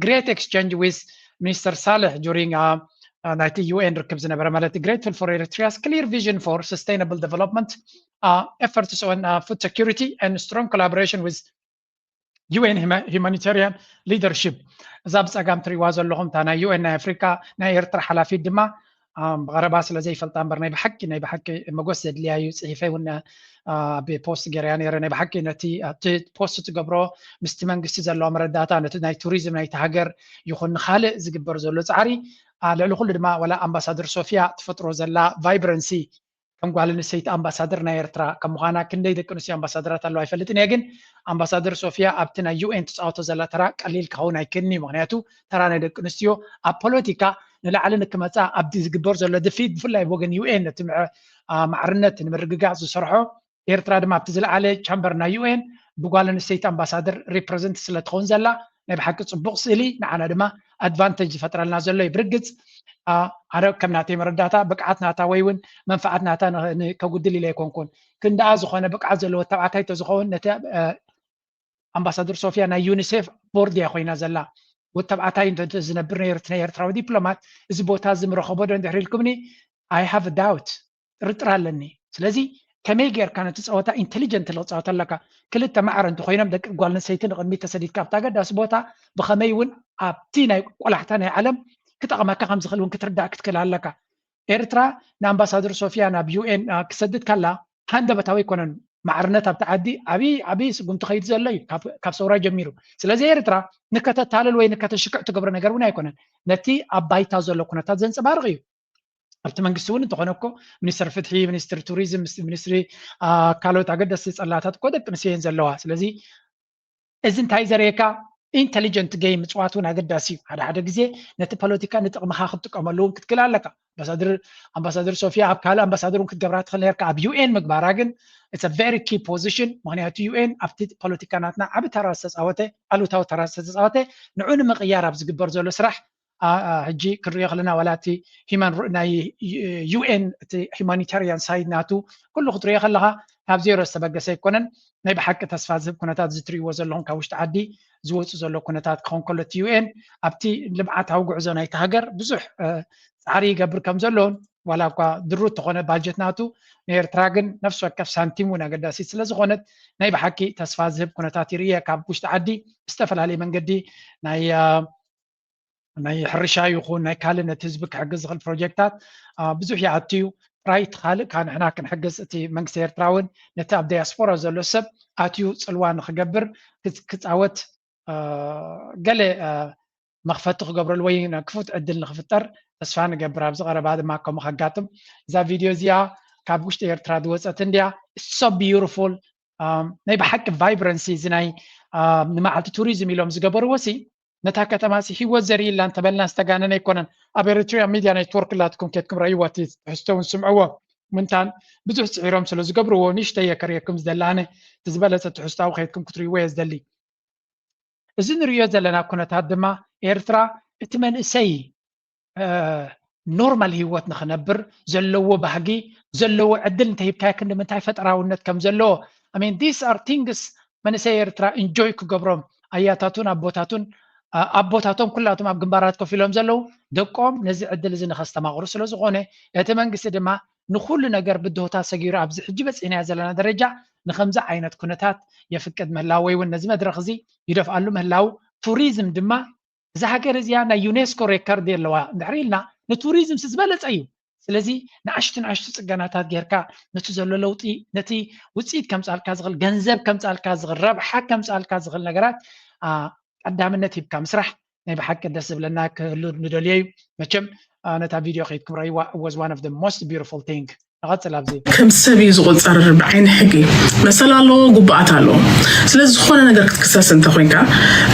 great exchange with Minister Saleh during نايتي UN ركب زنبره مالتي grateful for Eritrea's clear vision for sustainable development efforts on food security and strong collaboration with UN humanitarian leadership زاب صقام تريواز لهم تانا UN افريكا نا ኤርትራ ሓላፊ ድማ بغربا ስለዘይ ፈልጣን በርናይ بحق مغوسد ليايو صحيفه بፖስት ገርያ ነረ ናይ بحق ነቲ ፖስት ትገብሮ ምስቲ መንግስቲ ዘሎ መረዳታ ነቲ ናይ ቱሪዝም ናይ ሃገር ይኹን ካልእ ዝግበር ዘሎ ጻዕሪ ልዕሊ ኩሉ ድማ ወላ ኣምባሳደር ሶፊያ ትፈጥሮ ዘላ ቫይብረንሲ ከም ጓል ኣንስተይቲ ኣምባሳደር ናይ ኤርትራ ከም ምዃና ክንደይ ደቂ ኣንስትዮ ኣምባሳደራት ኣለዋ ኣይፈልጥን እየ ግን ኣምባሳደር ሶፊያ ኣብቲ ናይ ዩኤን ትፃወቶ ዘላ ተራ ቀሊል ክኸውን ኣይክእልኒ ምክንያቱ ተራ ናይ ደቂ ኣንስትዮ ኣብ ፖለቲካ ንላዕሊ ንክመፃ ኣብቲ ዝግበር ዘሎ ድፊት ብፍላይ ወገን ዩኤን ነቲ معرنت نمرقاق زسرحو إيرترا دما بتزلعلي چامبرنا UN بقالن ستيت أمباسادر ريبرزنت سلتخون زلا نبحق صبوق سيلي نعنا دما أدفانتج فترة لنا زلو يبرقز أنا كم نعطي مرداتا بقعت نعطا ويون منفعت نعطا كقدلي ليكون كون كن دا زخونا بقعت زلو تبعتاي تزخون نتا أمباسادر صوفيا نا يونيسيف بورد يا خوينا زلا وتبعتاي انت زنبرنا يرتراو دبلومات زبوتا زمرخبو دون دحري لكمني I have a doubt رترا لني سلازي كميجر كانت تصوتا انتليجنت لو تصوتا لك كلتا معر انت خوينا بدك قالنا سيتن قدمي تسديد كابتا قد اسبوتا بخميون ابتينا قلحتنا عالم كتقما كخمس خلون كتردع كتكل لك إيرترا نامباسادر صوفيا نا بيو ان كسدد كلا هاندا بتاوي كونن معرنتا بتعدي ابي سقم تخيل زلي كاب صورا جميرو سلازي إيرترا نكتا تالل وي نكتا شكع تقبر نغر ونا يكونن نتي ابايتا زلو كنتا زنصبارغي أبت منقسون تقولناكو منستر فتحي منستر توريزم منستري كالوت عقدس صلاتات كودك نسين زلوا سلازي إذن تاي زريكا intelligent game صواتون عقداسي هذا غزي نت بوليتيكا نتقمها خطقملون كتكلالك امباسادر صوفيا ابكال امباسادرون كتغبرات خليركا اب UN مغباراغن it's a very key position معناتها UN ابت بوليتيكاناتنا عب تراسس اوته الوتاو تراسس اوته نعون مقيار بزغبر زلو سرح هجي كريا خلنا ولاتي هيمان ناي UN humanitarian side ناتو كل خطريه خلها هاب زيرو سبقس يكونن ناي بحق تسفازب كونتات زتري وزلون كاوشت عدي زوص زلو كونتات كون كلت UN ابتي لبعات اوغع زناي تهاجر بزح صعري يقبر كم زلون ولا كا درو تخونه باجت ناتو نيرتراغن نفسه كف سانتيمونا قداسي سلازغونت ناي بحقي تسفازب كونتات ريا كابوشت عدي استفل علي من قدي ناي حرشا يخون ناي كالنا تزبك حجز غل بروجكتات بزح يعطيو رايت خالق كان هنا كنحجز تي منكسير تراون نتاب دياسبورا زلو سب اتيو صلوان خجبر كتعوت قال مخفت خجبر الوين كفوت عدل نخفتر تسفان جبر بزغره بعد ما كم خجاتم ذا فيديو زيا كابوشت ايرترا دوص اتنديا so beautiful ناي بحق vibrancy زناي نمعت توريزم يلوم زجبر وسي نتا كتماسي هي وزري اللي انت بلنا استغاننا يكونن ابيرتريا ميديا نتورك لاتكم كتكم رايواتي تحستون سمعوا منتان بزح صعيرهم سلو زقبروا نشتا يكريكم زدلانه تزبلت تحستاو خيتكم كتري ويز دلي ازن ريو زلنا كنا تهدما ايرترا اتمن اسي نورمال هيوت نخنبر زلو بحقي زلو عدل انت يبكاك ان منتاي فتراونت كم زلو I mean these are things من اسي ايرترا enjoy كقبرهم اياتاتون ابوتاتون أبوتاتهم كلاتهم أب جنبارات كفيلهم زلوا دقهم نزع عدل زين خستماغرو سلو زغونه يتمنقس دما نخول نجار بده تاسجير أبز حجي بس إنها زلنا درجة نخمزة عينات كنتات يفكد مهلاوي والنزم درخزي يدفع له مهلاو توريزم دما زحكر زيانا يونسكو ريكارد يلوا دحريلنا نتوريزم سزبلت أيو سلازي نعشت صقناتات غيركا نتزلو لوطي نتي وصيت كم سال كازغل جنزب كم سال كازغل ربح كم سال كازغل نجارات قدامنت يبقى مسرح ناي بحق دس بلنا كلو ندوليو مچم نتا فيديو خيتكم راي was one of the most beautiful thing غاتل ابزي كم سبي زغصر بعين حقي مثلا له قبعت له سلاز خونا نغير كتكساس انت خوينكا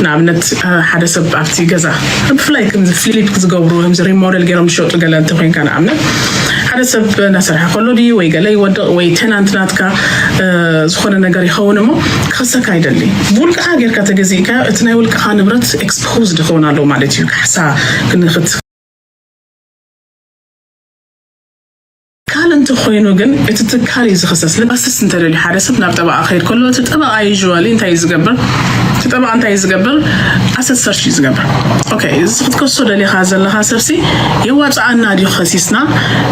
نعمنت حدا سب ابتي غزا بفلاي كم فيليب كزغبرو هم زري موديل غيرهم شوط غلا انت خوينكا نعمنت حدا سب نسرح كله دي وي غلاي ود وي تنانتناتكا زخونا نغير يخونمو خسك ايدلي بولك هاغير كاتغزيكا اتناي ولك خانبرت اكسبوزد خونا له مالتي حسا كنخت انت خوينو جن اتتكالي زخصص لباسس انت اللي حارسب نبطبع خير كله تطبع يجوالي انت يزقبر تطبع انت يزقبر اساس سرش يزقبر اوكي زخت كسو دلي خازل خاسرسي يواصعنا دي خسيسنا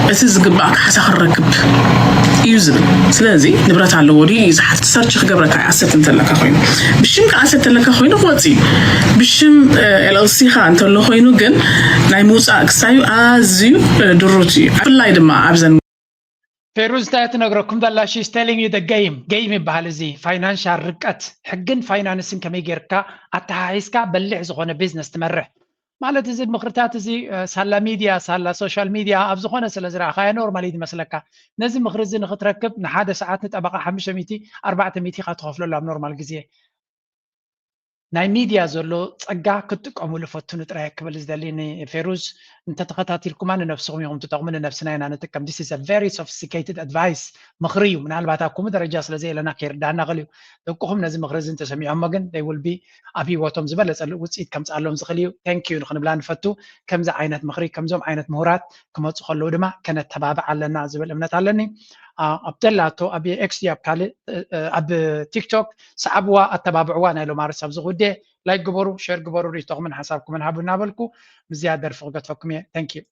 اتزقبع حسا خركب يوزب سلازي نبرات على ودي زحت سرش خبرك اسات انت لك خوينو بشم كاسات لك خوينو وطي بشم الالسيخه انت لو خوينو جن ناي موصا اكسايو ازيو دروتي فلاي دما ابزن فيروز تاعت نغركم دلا شي ستيلينج يو ذا جيم بحال زي فاينانشال رقت حقن فاينانسن كمي غيركا اتحايسكا بلع زغونه بيزنس تمرح مالت زي مخرتات زي سالا ميديا سالا سوشيال ميديا اب زغونه سلازرا خايا نورمالي مسلكا نزم مخرز نختركب نحاده ساعات نطبقه 500 400 خاطخفلو لا نورمال غزي ናይ ሚድያ ዘሎ ፀጋ ክትጥቀሙሉ ፈትኑ ጥራይ ክብል ዝደሊኒ ፌሩዝ እንተተኸታቲልኩማ ንነፍስኩም ኢኹም ትጠቕሙ ንነፍስና ኢና ንጥቀም this is a very sophisticated advice ምኽሪ እዩ ምናልባት ኣብ ከምኡ ደረጃ ስለዘየለና ከይርዳእና ኽእል እዩ ደቅኹም ነዚ ምኽሪ እዚ እንተሰሚዖሞ ግን they will be ኣብ ሂወቶም ዝበለፀ ውፅኢት ከምፃሎም ዝኽእል እዩ thank you ንኽንብላ ንፈቱ ከምዚ ዓይነት ምኽሪ ከምዞም ዓይነት ምሁራት ክመፁ ከለዉ ድማ ከነተባብዕ ኣለና ዝብል እምነት ኣለኒ ኣብደላቶ ኣብ ኤክስ ኣብ ካልእ ኣብ ቲክቶክ ሰዓብዋ ኣተባብዕዋ ናይ ሎም ኣርስ ኣብ ዝጉዴ ላይክ ግበሩ ሼር ግበሩ ሪቶኹምን ሓሳብኩምን ሃቡ እናበልኩ ምዝያደ ርፍቕ ገትፈኩም እየ ታንክ ዩ